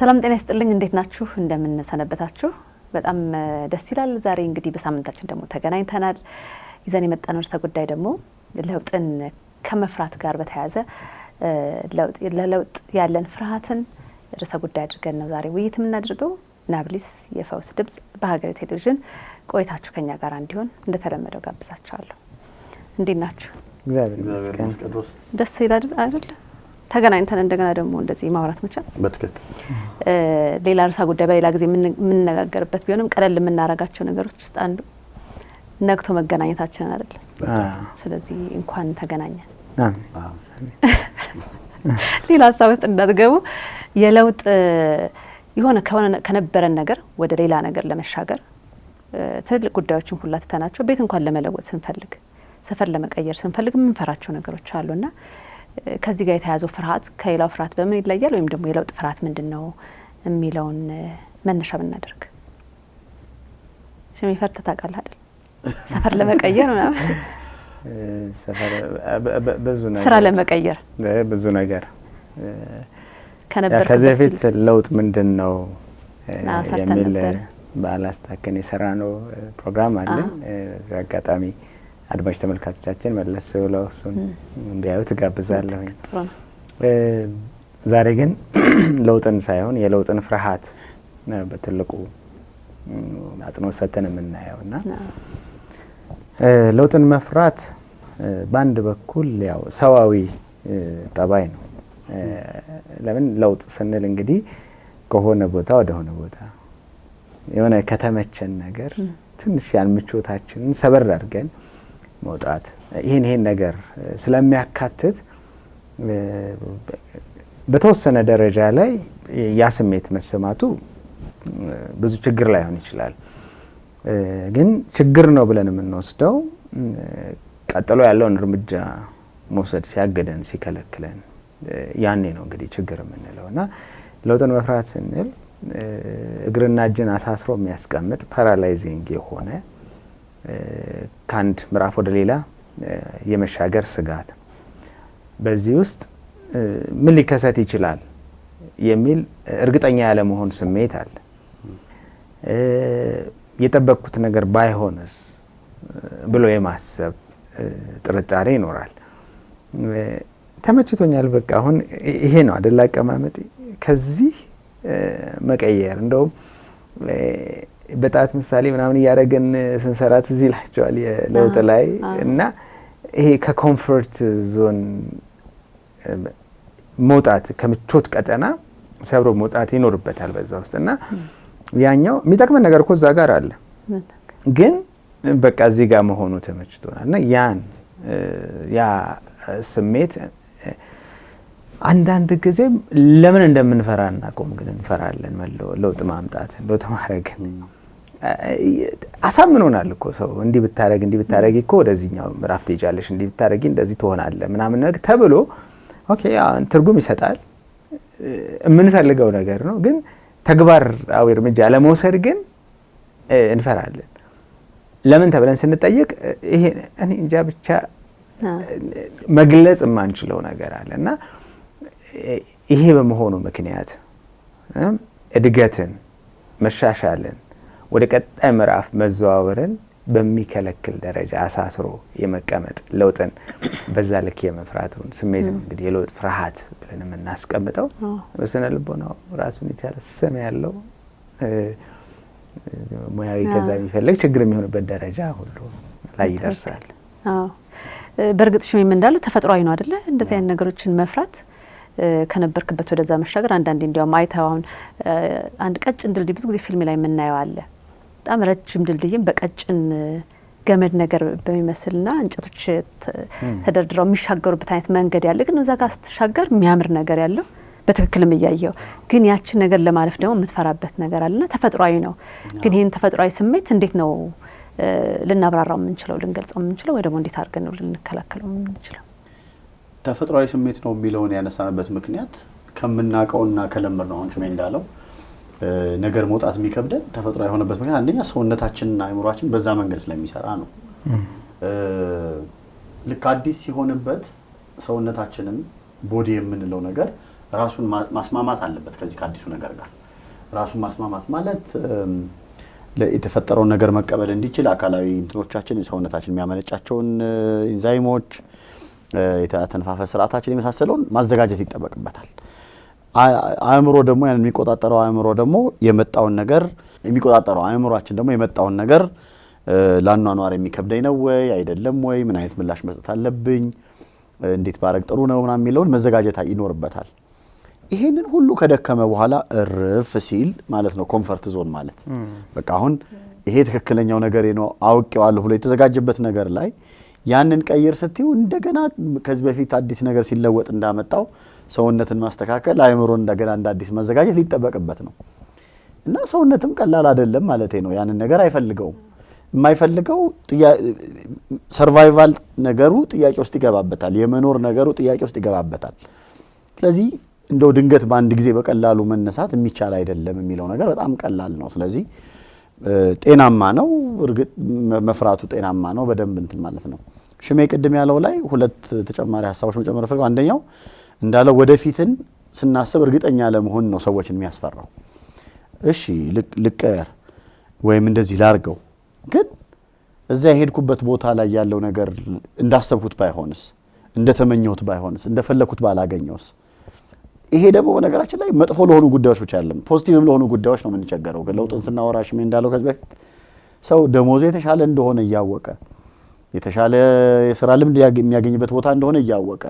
ሰላም ጤና ይስጥልኝ እንዴት ናችሁ እንደምን ሰነበታችሁ በጣም ደስ ይላል ዛሬ እንግዲህ በሳምንታችን ደግሞ ተገናኝተናል ይዘን የመጣነው ርዕሰ ጉዳይ ደግሞ ለውጥን ከመፍራት ጋር በተያያዘ ለለውጥ ያለን ፍርሃትን ርዕሰ ጉዳይ አድርገን ነው ዛሬ ውይይት የምናደርገው ናብሊስ የፈውስ ድምጽ በሀገሬ ቴሌቪዥን ቆይታችሁ ከኛ ጋር እንዲሆን እንደተለመደው ጋብዛችኋለሁ እንዴት ናችሁ እግዚአብሔር ይመስገን ደስ ይላል አይደል ተገናኝተን እንደገና ደግሞ እንደዚህ ማውራት መቻል በትክክል ሌላ ርዕሰ ጉዳይ በሌላ ጊዜ የምንነጋገርበት ቢሆንም ቀለል የምናረጋቸው ነገሮች ውስጥ አንዱ ነግቶ መገናኘታችን አይደል ስለዚህ እንኳን ተገናኘን ሌላ ሀሳብ ውስጥ እንዳትገቡ የለውጥ የሆነ ከነበረን ነገር ወደ ሌላ ነገር ለመሻገር ትልቅ ጉዳዮችን ሁላ ተተናቸው ቤት እንኳን ለመለወጥ ስንፈልግ ሰፈር ለመቀየር ስንፈልግ የምንፈራቸው ነገሮች አሉና ከዚህ ጋር የተያዘው ፍርሃት ከሌላው ፍርሃት በምን ይለያል ወይም ደግሞ የለውጥ ፍርሃት ምንድነው የሚለውን መነሻ ብናደርግ ሸሚፈር ተታቃለህ አይደል ሰፈር ለመቀየር ነው ሰፈር ብዙ ነገር ስራ ለመቀየር ብዙ ነገር ከነበር ከዚህ በፊት ለውጥ ምንድነው የሚል ባላስታከን የሰራነው ፕሮግራም አለ እዚህ አጋጣሚ አድማጭ ተመልካቾቻችን መለስ ብለው እሱን እንዲያዩ ተጋብዛለሁ ዛሬ ግን ለውጥን ሳይሆን የለውጥን ፍርሃት በትልቁ አጽንኦት ሰጥተን የምናየውና ለውጥን መፍራት በአንድ በኩል ያው ሰዋዊ ጠባይ ነው ለምን ለውጥ ስንል እንግዲህ ከሆነ ቦታ ወደ ሆነ ቦታ የሆነ ከተመቸን ነገር ትንሽ ያን ምቾታችንን ሰበር አድርገን መውጣት ይሄን ነገር ስለሚያካትት በተወሰነ ደረጃ ላይ ያ ስሜት መሰማቱ ብዙ ችግር ላይ ሆን ይችላል ግን ችግር ነው ብለን የምንወስደው ቀጥሎ ያለውን እርምጃ መውሰድ ሲያገደን ሲከለክለን ያኔ ነው እንግዲህ ችግር የምንለውና ለውጥን መፍራት ስንል እግርና እጅን አሳስሮ የሚያስቀምጥ ፓራላይዚንግ የሆነ ካንድ ምዕራፍ ወደ ሌላ የመሻገር ስጋት በዚህ ውስጥ ምን ሊከሰት ይችላል የሚል እርግጠኛ ያለ መሆን ስሜት አለ የጠበቅኩት ነገር ባይሆንስ ብሎ የማሰብ ጥርጣሬ ይኖራል ተመችቶኛል በቃ አሁን ይሄ ነው አይደል አቀማመጥ ከዚህ መቀየር እንደው በጣት ምሳሌ ምናምን ያረገን ስንሰራት እዚህ ይላቸዋል የለውጥ ላይ እና ይሄ ከኮምፎርት ዞን መውጣት ከምቾት ቀጠና ሰብሮ መውጣት ይኖርበታል በዛ ውስጥና ያኛው የሚጠቅመን ነገር እኮ እዛ ጋር አለ ግን በቃ እዚህ ጋር መሆኑ ተመችቶናልና ያ ስሜት አንዳንድ ጊዜ ለምን እንደምንፈራና ቆም ግን እንፈራለን ለውጥ ማምጣት ለውጥ ማድረግ አሳምኖናል እኮ ሰው እንዲህ ብታረጊ እኮ ወደዚህኛው ምዕራፍ ትሄጃለሽ እንዲህ ብታረጊ እንደዚህ ትሆናለህ ምናምን ነገር ተብሎ ኦኬ ትርጉም ይሰጣል የምንፈልገው ነገር ነው ግን ተግባራዊ እርምጃ ለመውሰድ ግን እንፈራለን ለምን ተብለን ስንጠይቅ ይሄ እኔ እንጃ ብቻ መግለጽ የማንችለው ነገር አለና ይሄ በመሆኑ ምክንያት እድገትን መሻሻልን ወደ ቀጣይ ምዕራፍ መዘዋወርን በሚከለክል ደረጃ አሳስሮ የመቀመጥ ለውጥን በዛ ልክ የመፍራቱን ስሜት ነው እንግዲህ የለውጥ ፍርሃት ብለን የምናስቀምጠው በስነ ልቦናው ራሱን የቻለ ስም ያለው ሙያዊ ከዛ የሚፈልግ ችግር የሚሆንበት ደረጃ ሁሉ ላይ ይደርሳል በርግጥ ሽሜም እንዳለው ተፈጥሯዊ ነው አይደለ እንደዚህ አይነት ነገሮችን መፍራት ከነበርክበት ወደዛ መሻገር አንዳንዴ እንዲያውም አይተዋውን አንድ ቀጭን ድልድይ ብዙ ጊዜ ፊልም ላይ የምናየው አለ በጣም ረጅም ድልድይም በቀጭን ገመድ ነገር በሚመስልና እንጨቶች ተደርድረው የሚሻገሩበት አይነት መንገድ ያለ ግን እዛ ጋር ስትሻገር የሚያምር ነገር ያለው በትክክልም እያየው ግን ያችን ነገር ለማለፍ ደግሞ የምትፈራበት ነገር አለና ተፈጥሯዊ ነው ግን ይሄን ተፈጥሯዊ ስሜት እንዴት ነው ልናብራራው የምንችለው ልንገልጸው የምንችለው ወይ ደግሞ እንዴት አድርገን ነው ልንከላከለው የምንችለው ተፈጥሯዊ ስሜት ነው የሚለውን ያነሳንበት ምክንያት ከምናቀውና ከለመድነው አሁን ሽሜ እንዳለው ነገር መውጣት የሚከብደን ተፈጥሯዊ የሆነበት ምክንያት አንደኛ ሰውነታችንና አእምሮአችን በዛ መንገድ ስለሚሰራ ነው ልክ አዲስ ሲሆንበት ሰውነታችንን ቦዲ የምንለው ነገር ራሱን ማስማማት አለበት ከዚህ ከአዲሱ ነገር ጋር ራሱን ማስማማት ማለት የተፈጠረውን ነገር መቀበል እንዲችል አካላዊ እንትኖቻችን ሰውነታችን የሚያመነጫቸውን ኢንዛይሞች የተነፋፈስ ስርዓታችን የመሳሰለውን ማዘጋጀት ይጠበቅበታል። አእምሮ ደግሞ ያን የሚቆጣጠረው አእምሮ ደግሞ የመጣውን ነገር የሚቆጣጠረው አእምሮአችን ደግሞ የመጣውን ነገር ላኗኗር የሚከብደኝ ነው ወይ አይደለም ወይ ምን አይነት ምላሽ መስጠት አለብኝ እንዴት ባረግ ጥሩ ነው ምናምን የሚለውን መዘጋጀት ይኖርበታል። ይሄንን ሁሉ ከደከመ በኋላ እርፍ ሲል ማለት ነው ኮምፈርት ዞን ማለት በቃ አሁን ይሄ ትክክለኛው ነገር ነው አውቄዋለሁ ብሎ የተዘጋጀበት ነገር ላይ ያንን ቀይር ስትዩ እንደገና ከዚህ በፊት አዲስ ነገር ሲለወጥ እንዳመጣው ሰውነትን ማስተካከል አእምሮን እንደገና እንደ አዲስ መዘጋጀት ሊጠበቅበት ነው። እና ሰውነትም ቀላል አይደለም ማለት ነው። ያንን ነገር አይፈልገውም። የማይፈልገው ሰርቫይቫል ነገሩ ጥያቄ ውስጥ ይገባበታል። የመኖር ነገሩ ጥያቄ ውስጥ ይገባበታል። ስለዚህ እንደው ድንገት በአንድ ጊዜ በቀላሉ መነሳት የሚቻል አይደለም የሚለው ነገር በጣም ቀላል ነው። ስለዚህ ጤናማ ነው። እርግጥ መፍራቱ ጤናማ ነው በደንብ እንትን ማለት ነው። ሽሜ ቅድም ያለው ላይ ሁለት ተጨማሪ ሐሳቦች መጨመር ፈልገው አንደኛው እንዳለው ወደፊትን ስናስብ እርግጠኛ ለመሆን ነው ሰዎችን የሚያስፈራው። እሺ ልቀየር ወይም እንደዚህ ላርገው ግን እዛ የሄድኩበት ቦታ ላይ ያለው ነገር እንዳሰብኩት ባይሆንስ እንደተመኘሁት ባይሆንስ እንደፈለኩት ባላገኘውስ? ይሄ ደግሞ በነገራችን ላይ መጥፎ ለሆኑ ጉዳዮች ብቻ አይደለም ፖዚቲቭም ለሆኑ ጉዳዮች ነው የምንቸገረው። ለውጥን ስናወራሽ ምን እንዳለው ከዚህ በፊት ሰው ደሞዙ የተሻለ እንደሆነ እያወቀ የተሻለ የሥራ ልምድ የሚያገኝበት ቦታ እንደሆነ እያወቀ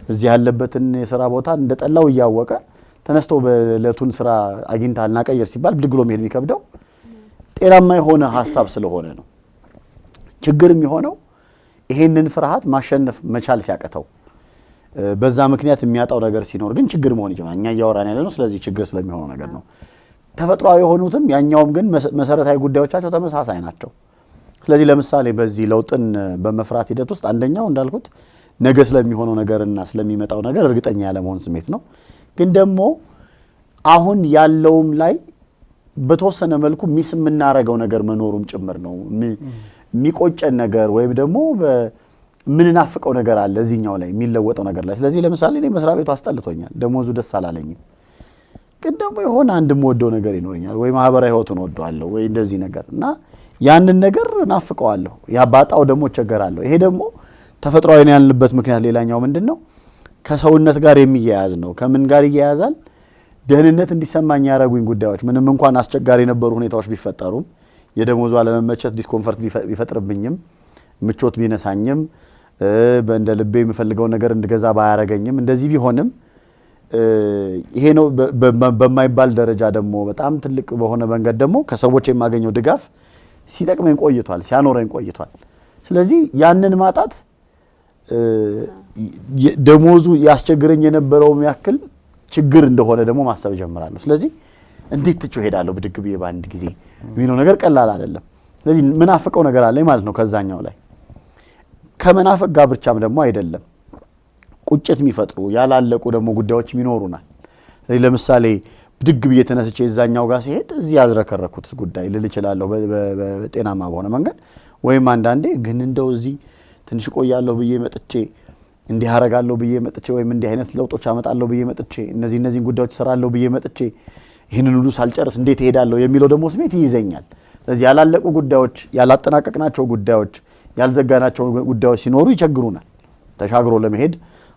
እዚህ ያለበትን የሥራ ቦታ እንደጠላው እያወቀ ተነስቶ በለቱን ስራ አግኝታልና ቀየር ሲባል ብድግ ብሎ መሄድ የሚከብደው ጤናማ የሆነ ሐሳብ ስለሆነ ነው። ችግር የሚሆነው ይሄንን ፍርሃት ማሸነፍ መቻል ሲያቀተው በዛ ምክንያት የሚያጣው ነገር ሲኖር ግን ችግር መሆን ይጀምራል። እኛ እያወራን ያለነው ስለዚህ ችግር ስለሚሆነው ነገር ነው። ተፈጥሯዊ የሆኑትም ያኛውም ግን መሰረታዊ ጉዳዮቻቸው ተመሳሳይ ናቸው። ስለዚህ ለምሳሌ በዚህ ለውጥን በመፍራት ሂደት ውስጥ አንደኛው እንዳልኩት ነገ ስለሚሆነው ነገርና ስለሚመጣው ነገር እርግጠኛ ያለመሆን ስሜት ነው። ግን ደግሞ አሁን ያለውም ላይ በተወሰነ መልኩ ሚስ የምናረገው ነገር መኖሩም ጭምር ነው። የሚቆጨን ነገር ወይም ደግሞ ምን ናፍቀው ነገር አለ እዚህኛው ላይ የሚለወጠው ነገር ላይ። ስለዚህ ለምሳሌ እኔ መስሪያ ቤቱ አስጠልቶኛል፣ ደሞዙ ደስ አላለኝም። ግን ደግሞ የሆነ አንድ የምወደው ነገር ይኖረኛል ወይ ማህበራዊ ህይወቱን እወደዋለሁ ወይ እንደዚህ ነገር እና ያንን ነገር ናፍቀዋለሁ። ያ ባጣው ደግሞ እቸገራለሁ። ይሄ ደግሞ ተፈጥሯዊ ነው ያልንበት ምክንያት ሌላኛው ምንድነው ከሰውነት ጋር የሚያያዝ ነው። ከምን ጋር ይያያዛል? ደህንነት እንዲሰማኝ ያረጉኝ ጉዳዮች ምንም እንኳን አስቸጋሪ የነበሩ ሁኔታዎች ቢፈጠሩም የደሞዙ አለመመቸት ዲስኮምፈርት ቢፈጥርብኝም ምቾት ቢነሳኝም በእንደ ልቤ የምፈልገው ነገር እንድገዛ ባያረገኝም እንደዚህ ቢሆንም ይሄ ነው በማይባል ደረጃ ደግሞ በጣም ትልቅ በሆነ መንገድ ደግሞ ከሰዎች የማገኘው ድጋፍ ሲጠቅመኝ ቆይቷል፣ ሲያኖረኝ ቆይቷል። ስለዚህ ያንን ማጣት ደሞዙ ያስቸግረኝ የነበረውም ያክል ችግር እንደሆነ ደግሞ ማሰብ ጀምራለሁ። ስለዚህ እንዴት ትቼው ሄዳለሁ ብድግ ብዬ በአንድ ጊዜ የሚለው ነገር ቀላል አይደለም። ስለዚህ ምናፍቀው ነገር አለኝ ማለት ነው። ከዛኛው ላይ ከመናፈቅ ጋር ብቻም ደግሞ አይደለም ቁጭት የሚፈጥሩ ያላለቁ ደግሞ ጉዳዮች ይኖሩናል። ስለዚህ ለምሳሌ ብድግ ብዬ ተነስቼ እዛኛው ጋር ሲሄድ እዚህ ያዝረከረኩት ጉዳይ ልል እችላለሁ በጤናማ በሆነ መንገድ ወይም አንዳንዴ ግን እንደው እዚህ ትንሽ ቆያለሁ ብዬ መጥቼ እንዲህ አረጋለሁ ብዬ መጥቼ ወይም እንዲህ አይነት ለውጦች አመጣለሁ ብዬ መጥቼ እነዚህን ጉዳዮች ሰራለሁ ብዬ መጥቼ ይህንን ሁሉ ሳልጨርስ እንዴት እሄዳለሁ የሚለው ደግሞ ስሜት ይይዘኛል። ስለዚህ ያላለቁ ጉዳዮች፣ ያላጠናቀቅናቸው ጉዳዮች፣ ያልዘጋናቸው ጉዳዮች ሲኖሩ ይቸግሩናል። ተሻግሮ ለመሄድ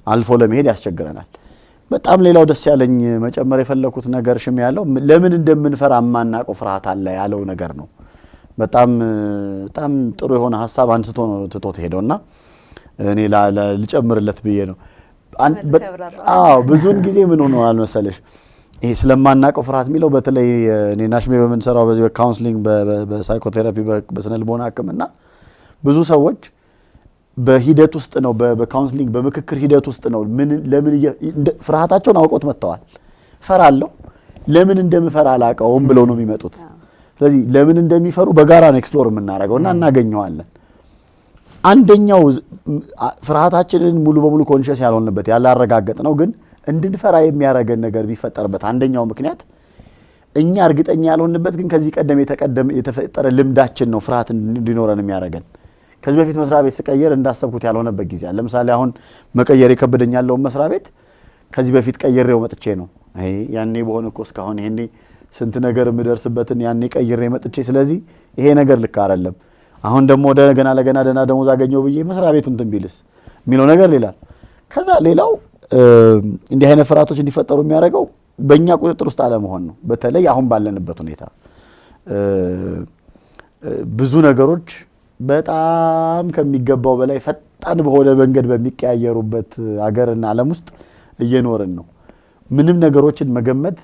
አልፎ ለመሄድ ያስቸግረናል። በጣም ሌላው ደስ ያለኝ መጨመር የፈለኩት ነገር ሽም ያለው ለምን እንደምንፈራ ማናቀው ፍርሃት አለ ያለው ነገር ነው። በጣም ጥሩ የሆነ ሐሳብ አንስቶ ነው ትቶት ሄደውና እኔ ልጨምርለት ብዬ ነው። ብዙን ጊዜ ምን ሆነዋል መሰለሽ ይሄ ስለማናቀው ፍርሃት የሚለው በተለይ እኔ ናሽሜ በመንሰራው በዚህ በካውንስሊንግ በሳይኮቴራፒ በስነ ልቦና ሕክምና ብዙ ሰዎች በሂደት ውስጥ ነው በካውንስሊንግ በምክክር ሂደት ውስጥ ነው ለምን ፍርሃታቸውን አውቆት መጥተዋል። ፈራለሁ ለምን እንደምፈራ አላቀውም ብለው ነው የሚመጡት። ስለዚህ ለምን እንደሚፈሩ በጋራ ነው ኤክስፕሎር የምናደርገውና እናገኘዋለን። አንደኛው ፍርሃታችንን ሙሉ በሙሉ ኮንሺየስ ያልሆንበት ያላረጋገጥ ነው ግን እንድንፈራ የሚያረገን ነገር ቢፈጠርበት አንደኛው ምክንያት እኛ እርግጠኛ ያልሆንበት ግን ከዚህ ቀደም የተፈጠረ ልምዳችን ነው ፍርሃት እንዲኖረን የሚያረገን። ከዚህ በፊት መስሪያ ቤት ስቀየር እንዳሰብኩት ያልሆነበት ጊዜ አለ። ለምሳሌ አሁን መቀየር ይከብደኛል ያለው መስሪያ ቤት ከዚህ በፊት ቀየሬው መጥቼ ነው ያኔ በሆነ እኮ እስካሁን ይሄኔ ስንት ነገር የምደርስበትን ያኔ ቀይሬ መጥቼ ስለዚህ ይሄ ነገር ልክ አይደለም፣ አሁን ደግሞ ለገና ደህና ደሞዝ አገኘው ብዬ መስሪያ ቤቱን እንትን ቢልስ የሚለው ነገር ሌላ። ከዛ ሌላው እንዲህ አይነት ፍርሃቶች እንዲፈጠሩ የሚያደርገው በእኛ ቁጥጥር ውስጥ አለመሆን ነው። በተለይ አሁን ባለንበት ሁኔታ ብዙ ነገሮች በጣም ከሚገባው በላይ ፈጣን በሆነ መንገድ በሚቀያየሩበት ሀገርና ዓለም ውስጥ እየኖርን ነው። ምንም ነገሮችን መገመት፣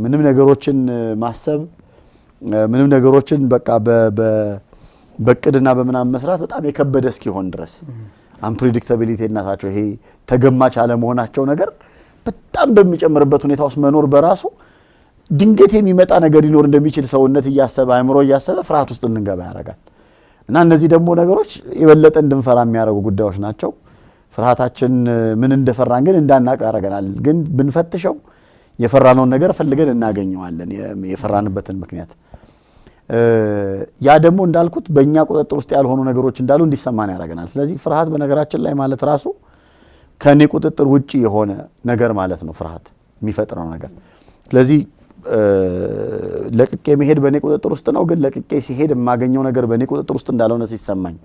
ምንም ነገሮችን ማሰብ፣ ምንም ነገሮችን በቃ በቅድና በምናምን መስራት በጣም የከበደ እስኪሆን ድረስ አንፕሬዲክታቢሊቲ እናታቸው ይሄ ተገማች አለመሆናቸው ነገር በጣም በሚጨምርበት ሁኔታ ውስጥ መኖር በራሱ ድንገት የሚመጣ ነገር ሊኖር እንደሚችል ሰውነት እያሰበ አእምሮ እያሰበ ፍርሃት ውስጥ እንድንገባ ያደርጋል። እና እነዚህ ደግሞ ነገሮች የበለጠ እንድንፈራ የሚያደርጉ ጉዳዮች ናቸው። ፍርሃታችን ምን እንደፈራን ግን እንዳናውቅ ያደርገናል። ግን ብንፈትሸው የፈራነውን ነገር ፈልገን እናገኘዋለን፣ የፈራንበትን ምክንያት። ያ ደግሞ እንዳልኩት በእኛ ቁጥጥር ውስጥ ያልሆኑ ነገሮች እንዳሉ እንዲሰማን ያደርገናል። ስለዚህ ፍርሃት በነገራችን ላይ ማለት ራሱ ከኔ ቁጥጥር ውጪ የሆነ ነገር ማለት ነው፣ ፍርሃት የሚፈጥረው ነገር። ስለዚህ ለቅቄ መሄድ በእኔ ቁጥጥር ውስጥ ነው፣ ግን ለቅቄ ሲሄድ የማገኘው ነገር በእኔ ቁጥጥር ውስጥ እንዳልሆነ ሲሰማኝ፣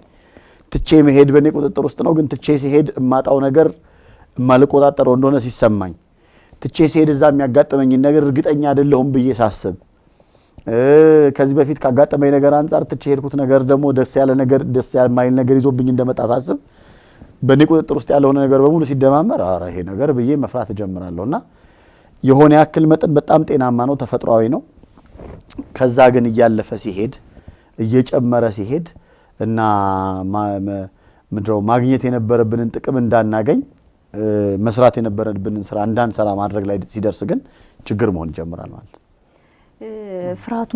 ትቼ መሄድ በእኔ ቁጥጥር ውስጥ ነው፣ ግን ትቼ ሲሄድ የማጣው ነገር የማልቆጣጠረው እንደሆነ ሲሰማኝ፣ ትቼ ሲሄድ እዛ የሚያጋጥመኝን ነገር እርግጠኛ አይደለሁም ብዬ ሳስብ፣ ከዚህ በፊት ካጋጠመኝ ነገር አንጻር ትቼ ሄድኩት ነገር ደግሞ ደስ የማይል ነገር ይዞብኝ እንደመጣ ሳስብ በእኔ ቁጥጥር ውስጥ ያለውን ነገር በሙሉ ሲደማመር ኧረ ይሄ ነገር ብዬ መፍራት እጀምራለሁ። እና የሆነ ያክል መጠን በጣም ጤናማ ነው፣ ተፈጥሯዊ ነው። ከዛ ግን እያለፈ ሲሄድ እየጨመረ ሲሄድ እና ምድረው ማግኘት የነበረብንን ጥቅም እንዳናገኝ መስራት የነበረብንን ስራ እንዳንሰራ ማድረግ ላይ ሲደርስ ግን ችግር መሆን ይጀምራል ማለት ነው። ፍርሃቱ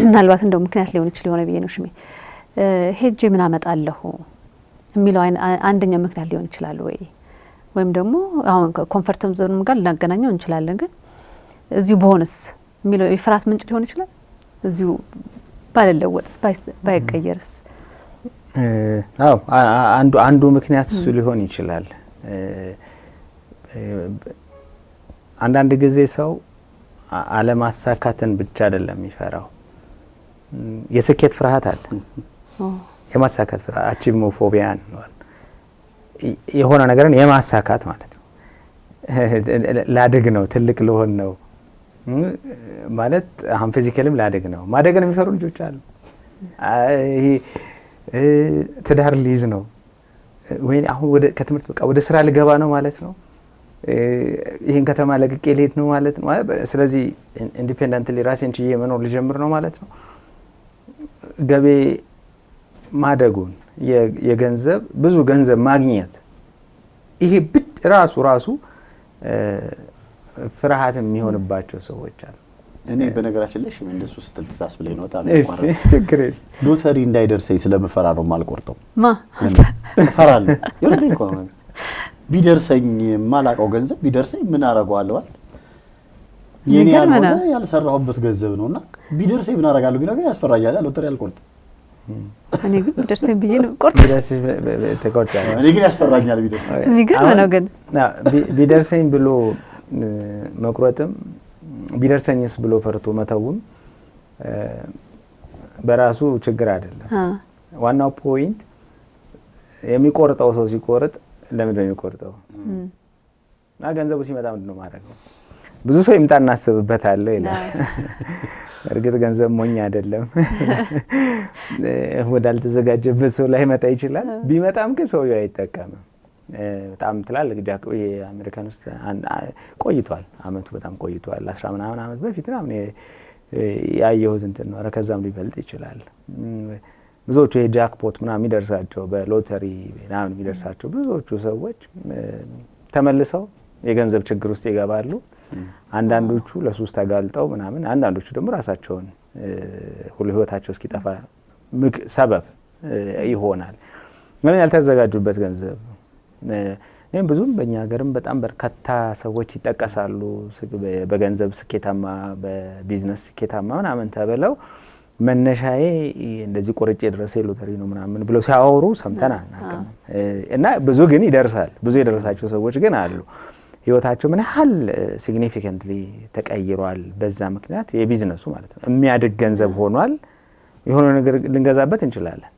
ምናልባት እንደው ምክንያት ሊሆን ይችል የሆነ ብዬ ነው ሽሜ ሄጄ ምን አመጣለሁ የሚለው አንደኛው ምክንያት ሊሆን ይችላል ወይ? ወይም ደግሞ አሁን ኮምፎርት ዞንም ጋር ልናገናኘው እንችላለን። ግን እዚሁ በሆነስ የሚለው የፍርሃት ምንጭ ሊሆን ይችላል። እዚሁ ባለለወጥስ ባይቀየርስ? አዎ አንዱ ምክንያት እሱ ሊሆን ይችላል። አንዳንድ ጊዜ ሰው አለማሳካትን ብቻ አይደለም የሚፈራው፣ የስኬት ፍርሃት አለ። የማሳካት ፍርሃት አቺቭሞፎቢያ ነው። የሆነ ነገርን የማሳካት ማለት ነው። ላድግ ነው፣ ትልቅ ልሆን ነው ማለት አሁን ፊዚካልም ላድግ ነው። ማደግን የሚፈሩ ልጆች አሉ። ትዳር ሊይዝ ነው ወይ አሁን ከትምህርት በቃ ወደ ስራ ልገባ ነው ማለት ነው። ይሄን ከተማ ለቅቄ ልሄድ ነው ማለት ነው። ስለዚህ ኢንዲፔንደንትሊ ራሴን ችዬ መኖር ልጀምር ነው ማለት ነው። ገቤ ማደጉን የገንዘብ ብዙ ገንዘብ ማግኘት ይሄ ራሱ ፍርሃት የሚሆንባቸው ሰዎች አሉ። እኔ በነገራችን ላይ ሽሜ እንደሱ ስትል ተሳስብለኝ ነው በጣም ችግር የለም። ሎተሪ እንዳይደርሰኝ ስለምፈራ ነው የማልቆርጠው። እፈራለሁ። የሆነኝ እኮ ነው ቢደርሰኝ የማላውቀው ገንዘብ ቢደርሰኝ ምን አደርገዋለሁ አይደል? የኔ ያልሆነ ያልሰራሁበት ገንዘብ ነውና ቢደርሰኝ ምን አደርጋለሁ ቢለው ግን ያስፈራኛል። ሎተሪ አልቆርጥም። እኔ ግን ቢደርሰኝ ብዬ ነው ቆርጥ። እኔ ግን ያስፈራኛል ቢደርሰኝ። የሚገርም ነው ግን ቢደርሰኝ ብሎ መቁረጥም ቢደርሰኝስ ብሎ ፈርቶ መተውም በራሱ ችግር አይደለም። ዋናው ፖይንት የሚቆርጠው ሰው ሲቆርጥ ለምንድን ነው የሚቆርጠው? እና ገንዘቡ ሲመጣ ምንድን ነው ማድረግ ነው? ብዙ ሰው ይምጣ እናስብበታለን ይላል። እርግጥ ገንዘብ ሞኝ አይደለም። ወዳልተዘጋጀበት ሰው ላይ መጣ ይችላል። ቢመጣም ግን ሰውየው አይጠቀምም። በጣም ትላልቅ የአሜሪካን ውስጥ ቆይቷል። አመቱ በጣም ቆይቷል። 10 ምናምን አመት በፊት ምናምን ያየሁት እንትን ነው። ኧረ ከዛም ሊበልጥ ይችላል። ብዙዎቹ የጃክፖት ምናምን የሚደርሳቸው በሎተሪ ምናምን የሚደርሳቸው ብዙዎቹ ሰዎች ተመልሰው የገንዘብ ችግር ውስጥ ይገባሉ። አንዳንዶቹ ለሱስ ተጋልጠው ምናምን፣ አንዳንዶቹ ደግሞ ራሳቸውን ሁሉ ህይወታቸው እስኪጠፋ ሰበብ ይሆናል። ምን ያልተዘጋጁበት ገንዘብ እኔም ብዙም በእኛ ሀገርም በጣም በርካታ ሰዎች ይጠቀሳሉ። በገንዘብ ስኬታማ በቢዝነስ ስኬታማ ምናምን ተብለው መነሻዬ እንደዚህ ቆርጬ ድረስ ሎተሪ ነው ምናምን ብለው ሲያወሩ ሰምተናል። እና ብዙ ግን ይደርሳል። ብዙ የደረሳቸው ሰዎች ግን አሉ። ህይወታቸው ምን ያህል ሲግኒፊካንትሊ ተቀይሯል። በዛ ምክንያት የቢዝነሱ ማለት ነው የሚያድግ ገንዘብ ሆኗል። የሆነ ነገር ልንገዛበት እንችላለን።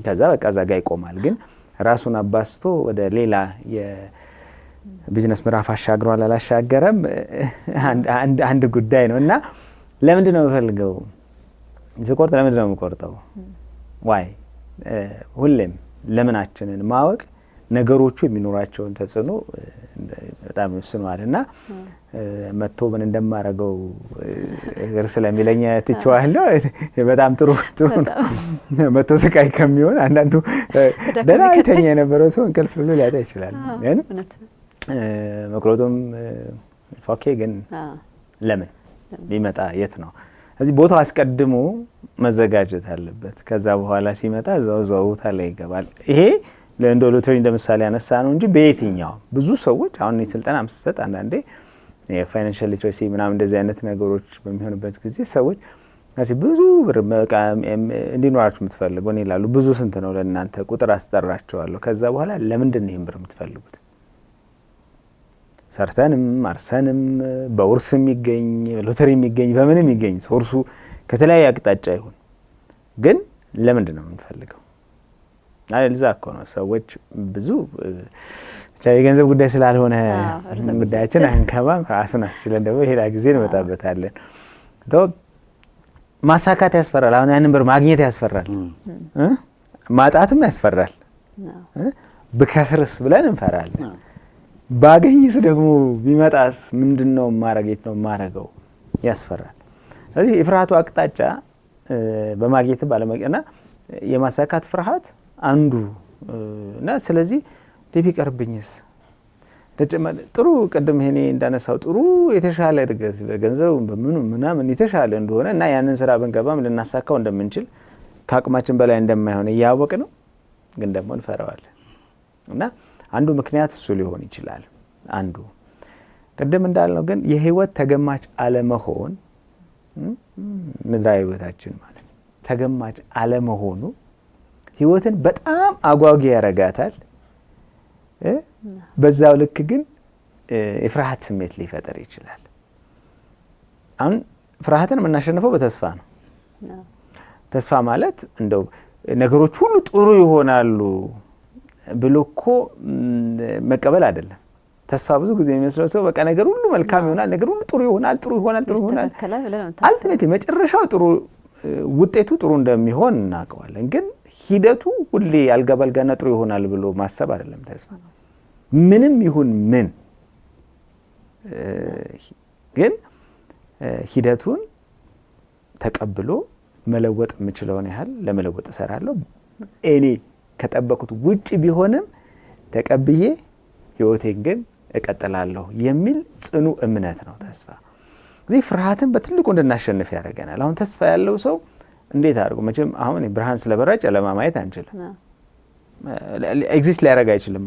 ከዛ በቃ እዛ ጋ ይቆማል። ግን ራሱን አባስቶ ወደ ሌላ የቢዝነስ ምዕራፍ አሻግሯል አላሻገረም አንድ ጉዳይ ነው። እና ለምንድን ነው የምፈልገው ስቆርጥ ለምንድን ነው የምቆርጠው? ዋይ ሁሌም ለምናችንን ማወቅ ነገሮቹ የሚኖራቸውን ተጽዕኖ በጣም ይወስነዋል። እና መጥቶ ምን እንደማረገው እግር ስለሚለኝ ትቼዋለሁ። በጣም ጥሩ ነው። መጥቶ ስቃይ ከሚሆን አንዳንዱ ደህና አይተኛ የነበረው ሰው እንቅልፍ ብሎ ሊያጣ ይችላል። ግን መቁረጡም ኦኬ። ግን ለምን ቢመጣ የት ነው? እዚህ ቦታው አስቀድሞ መዘጋጀት አለበት። ከዛ በኋላ ሲመጣ እዛው ቦታ ላይ ይገባል። ይሄ ለእንደ ሎተሪ እንደምሳሌ ያነሳ ነው እንጂ በየትኛው ብዙ ሰዎች አሁን ስልጠና መስጠት አንዳንዴ የፋይናንሻል ሊትሬሲ ምናምን እንደዚህ አይነት ነገሮች በሚሆንበት ጊዜ ሰዎች ብዙ ብር እንዲኖራችሁ የምትፈልጉ እኔ ይላሉ። ብዙ ስንት ነው ለእናንተ? ቁጥር አስጠራቸዋለሁ። ከዛ በኋላ ለምንድን ነው ይህን ብር የምትፈልጉት? ሰርተንም አርሰንም በውርስ የሚገኝ ሎተሪ የሚገኝ በምን የሚገኝ ሶርሱ ከተለያየ አቅጣጫ ይሁን፣ ግን ለምንድን ነው የምንፈልገው? ለዛ እኮ ነው ሰዎች ብዙ ብቻ የገንዘብ ጉዳይ ስላልሆነ ጉዳያችን አንከባም። ራሱን አስችለን ደግሞ ሌላ ጊዜ እንመጣበታለን። ማሳካት ያስፈራል። አሁን ያንን ብር ማግኘት ያስፈራል፣ ማጣትም ያስፈራል። ብከስርስ ብለን እንፈራለን። ባገኝስ ደግሞ ቢመጣስ ምንድነው ማረግ? የት ነው ማረገው? ያስፈራል። ስለዚህ የፍርሃቱ አቅጣጫ በማግኘት ባለማግኘትና የማሳካት ፍርሃት አንዱ እና ስለዚህ ቢቀርብኝስ ጥሩ ቅድም ይሄኔ እንዳነሳው ጥሩ የተሻለ እድገት በገንዘቡ በምኑ ምናምን የተሻለ እንደሆነ እና ያንን ስራ ብንገባም ልናሳካው እንደምንችል ከአቅማችን በላይ እንደማይሆን እያወቅ ነው፣ ግን ደግሞ እንፈራዋለን። እና አንዱ ምክንያት እሱ ሊሆን ይችላል። አንዱ ቅድም እንዳልነው ግን የህይወት ተገማች አለመሆን ምድራዊ ህይወታችን ማለት ተገማች አለመሆኑ ህይወትን በጣም አጓጊ ያረጋታል። በዛው ልክ ግን የፍርሃት ስሜት ሊፈጠር ይችላል። አሁን ፍርሃትን የምናሸንፈው በተስፋ ነው። ተስፋ ማለት እንደው ነገሮች ሁሉ ጥሩ ይሆናሉ ብሎ እኮ መቀበል አይደለም። ተስፋ ብዙ ጊዜ የሚመስለው ሰው በቃ ነገር ሁሉ መልካም ይሆናል፣ ነገር ሁሉ ጥሩ ይሆናል አልቲሜት መጨረሻው ጥሩ ውጤቱ ጥሩ እንደሚሆን እናውቀዋለን። ግን ሂደቱ ሁሌ አልጋ ባልጋና ጥሩ ይሆናል ብሎ ማሰብ አይደለም ተስፋ። ምንም ይሁን ምን ግን ሂደቱን ተቀብሎ መለወጥ የምችለውን ያህል ለመለወጥ እሰራለሁ። እኔ ከጠበቁት ውጪ ቢሆንም ተቀብዬ ህይወቴን ግን እቀጥላለሁ የሚል ጽኑ እምነት ነው ተስፋ። እዚህ ፍርሃትን በትልቁ እንድናሸንፍ ያደርገናል። አሁን ተስፋ ያለው ሰው እንዴት አድርጎ መቼም አሁን ብርሃን ስለበራ ጨለማ ማየት አንችልም። ኤግዚስት ሊያደርግ አይችልም።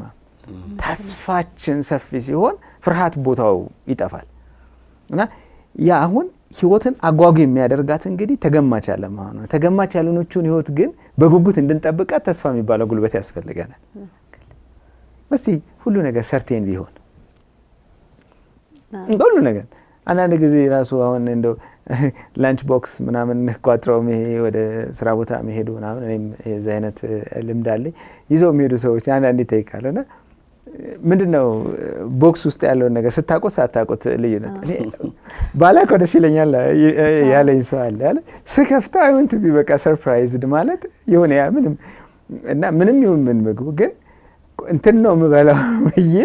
ተስፋችን ሰፊ ሲሆን ፍርሃት ቦታው ይጠፋል። እና ያ አሁን ህይወትን አጓጉ የሚያደርጋት እንግዲህ ተገማች ያለመሆኑ ነው። ተገማች ያልሆነችውን ህይወት ግን በጉጉት እንድንጠብቃት ተስፋ የሚባለው ጉልበት ያስፈልገናል። እስቲ ሁሉ ነገር ሰርቴን ቢሆን ሁሉ ነገር አንዳንድ ጊዜ ራሱ አሁን እንደው ላንች ቦክስ ምናምን ቋጥረው ወደ ስራ ቦታ መሄዱ ምናምን እኔም የዚህ አይነት ልምድ አለኝ። ይዘው የሚሄዱ ሰዎች አንዳንዴ ይጠይቃሉና ምንድነው ቦክስ ውስጥ ያለውን ነገር ስታቆት ሳታቆት ልዩነት እኔ ባላቆ ደስ ይለኛል ያለኝ ሰው አለ ያለ ስከፍተው አይ ዋንት ቱ ቢ በቃ ሰርፕራይዝድ ማለት የሆነ ያ ምንም እና ምንም ይሁን ምን ምግቡ ግን እንትን ነው የምበላው ብዬ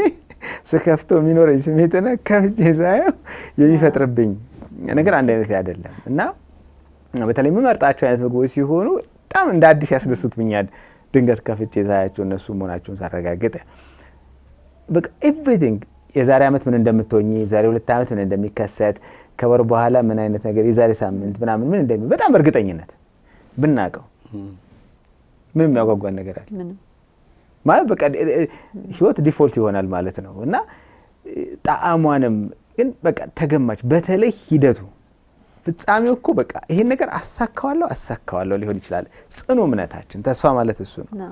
ስከፍተው የሚኖረኝ ስሜትና ከፍቼ ሳየው የሚፈጥርብኝ ነገር አንድ አይነት አይደለም። እና በተለይ የምመርጣቸው አይነት ምግቦች ሲሆኑ በጣም እንደ አዲስ ያስደስቱኛል። ድንገት ከፍቼ ሳያቸው እነሱ መሆናቸውን ሳረጋግጥ በቃ ኤቭሪቲንግ የዛሬ ዓመት ምን እንደምትሆኚ የዛሬ 2 ዓመት ምን እንደሚከሰት ከወር በኋላ ምን አይነት ነገር የዛሬ ሳምንት ምናምን ምን እንደሚሆን በጣም በእርግጠኝነት ብናቀው ምንም ያጓጓን ነገር አለ ማለት በቃ ህይወት ዲፎልት ይሆናል ማለት ነው። እና ጣዕሟንም ግን በቃ ተገማች በተለይ ሂደቱ ፍጻሜው እኮ በቃ ይሄን ነገር አሳካዋለሁ ሊሆን ይችላል። ጽኑ እምነታችን ተስፋ ማለት እሱ ነው።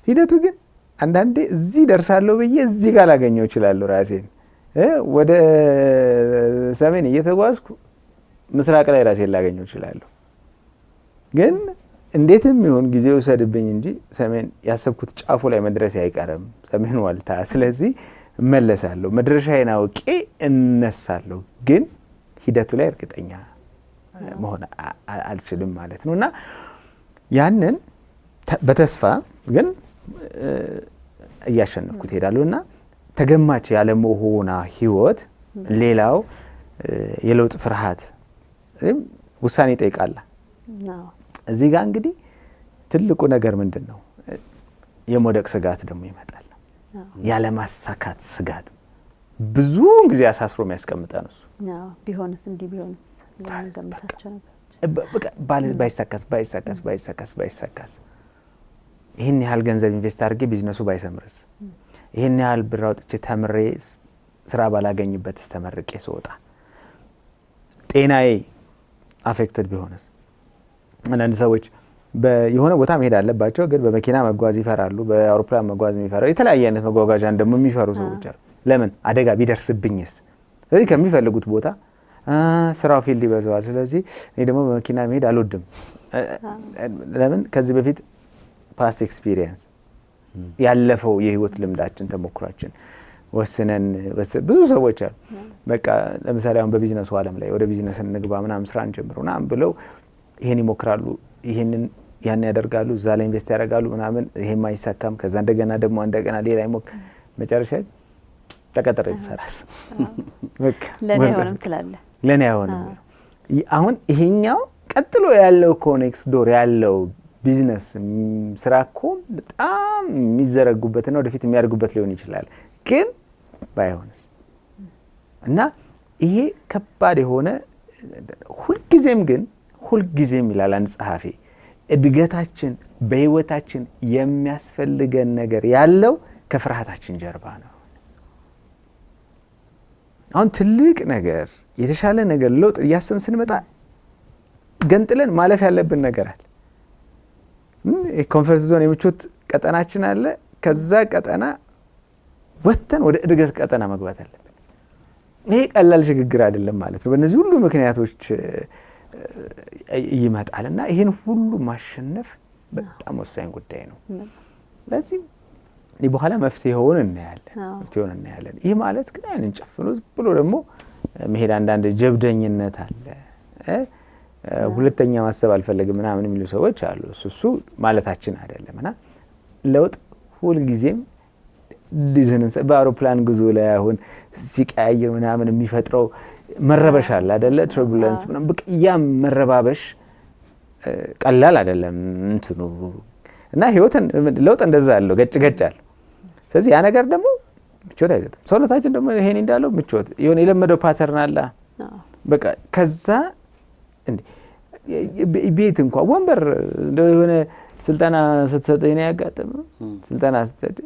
ሂደቱ ግን አንዳንዴ እዚህ ደርሳለሁ ብዬ እዚህ ጋር ላገኘው እችላለሁ ራሴን ወደ ሰሜን እየተጓዝኩ ምስራቅ ላይ ራሴን ላገኘው እችላለሁ። ግን እንዴትም ይሁን ጊዜ ውሰድብኝ እንጂ ሰሜን ያሰብኩት ጫፉ ላይ መድረሴ አይቀርም፣ ሰሜን ዋልታ። ስለዚህ እመለሳለሁ፣ መድረሻዬን አውቄ እነሳለሁ። ግን ሂደቱ ላይ እርግጠኛ መሆን አልችልም ማለት ነው። እና ያንን በተስፋ ግን እያሸነፍኩት ሄዳለሁ። እና ተገማች ያለመሆና ህይወት ሌላው የለውጥ ፍርሃት ውሳኔ ይጠይቃል። እዚህ ጋር እንግዲህ ትልቁ ነገር ምንድን ነው? የመውደቅ ስጋት ደግሞ ይመጣል። ያለማሳካት ስጋት ብዙውን ጊዜ አሳስሮ የሚያስቀምጠን እሱ ቢሆንስ እንዲህ ቢሆንስ ለምንገምታቸው ነገር ባይሳካስ ይህን ያህል ገንዘብ ኢንቨስት አድርጌ ቢዝነሱ ባይሰምርስ፣ ይህን ያህል ብር አውጥቼ ተምሬ ስራ ባላገኝበት ተመርቄ ስወጣ ጤናዬ አፌክትድ ቢሆንስ። አንዳንድ ሰዎች የሆነ ቦታ መሄድ አለባቸው፣ ግን በመኪና መጓዝ ይፈራሉ፣ በአውሮፕላን መጓዝ የሚፈራሉ፣ የተለያየ አይነት መጓጓዣን ደግሞ የሚፈሩ ሰዎች አሉ። ለምን? አደጋ ቢደርስብኝስ? ስለዚህ ከሚፈልጉት ቦታ ስራው ፊልድ ይበዛዋል። ስለዚህ እኔ ደግሞ በመኪና መሄድ አልወድም። ለምን? ከዚህ በፊት ፓስት ኤክስፒሪየንስ ያለፈው የህይወት ልምዳችን ተሞክሯችን ወስነን ብዙ ሰዎች አሉ። በቃ ለምሳሌ አሁን በቢዝነሱ ዓለም ላይ ወደ ቢዝነስ እንግባ ምናምን ስራ እንጀምር ምናምን ብለው ይሄን ይሞክራሉ፣ ይሄንን ያን ያደርጋሉ፣ እዛ ላይ ኢንቨስት ያደርጋሉ ምናምን፣ ይሄም አይሳካም። ከዛ እንደገና ሌላ ይሞክር፣ መጨረሻ ተቀጥሬ ብሰራስ በቃ ለኔ አይሆንም ትላለህ። ለኔ አይሆንም። አሁን ይሄኛው ቀጥሎ ያለው ኮኔክስ ዶር ያለው ቢዝነስ ስራ እኮ በጣም የሚዘረጉበትና ወደፊት የሚያደርጉበት ሊሆን ይችላል። ግን ባይሆንስ? እና ይሄ ከባድ የሆነ ሁልጊዜም ይላል አንድ ጸሐፊ፣ እድገታችን በህይወታችን የሚያስፈልገን ነገር ያለው ከፍርሃታችን ጀርባ ነው። አሁን ትልቅ ነገር፣ የተሻለ ነገር፣ ለውጥ እያሰብን ስንመጣ ገንጥለን ማለፍ ያለብን ነገር አለ። ኮንፈርት ዞን የምቾት ቀጠናችን አለ። ከዛ ቀጠና ወጥተን ወደ እድገት ቀጠና መግባት አለብን። ይሄ ቀላል ሽግግር አይደለም ማለት ነው። በእነዚህ ሁሉ ምክንያቶች ይመጣልና ይሄን ሁሉ ማሸነፍ በጣም ወሳኝ ጉዳይ ነው። ለዚህ በኋላ መፍትሄውን እናያለን። ይህ ማለት ግን አይንን ጨፍኖ ብሎ ደግሞ መሄድ አንዳንድ ጀብደኝነት አለ። ሁለተኛ ማሰብ አልፈልግም ምናምን የሚሉ ሰዎች አሉ። እሱ ማለታችን አይደለምና ለውጥ ሁልጊዜም ዲዛይን በአውሮፕላን ጉዞ ላይ አሁን ሲቀያየር ምናምን የሚፈጥረው መረበሽ አለ አይደለ? ቱርቡለንስ ምናምን በቃ ያ መረባበሽ ቀላል አይደለም እንትኑ እና ህይወትን ለውጥ እንደዛ አለው ገጭ አለ። ስለዚህ ያ ነገር ደግሞ ምቾት አይሰጥም። ሰውነታችን ደግሞ ይሄን እንዳለው ምቾት የሆነ የለመደው ፓተርን አለ። በቃ ከዛ እንዴ ቤት እንኳን ወንበር የሆነ ስልጠና ስትሰጠኝ ነው ያጋጠመው። ስልጠና ስትሰጥ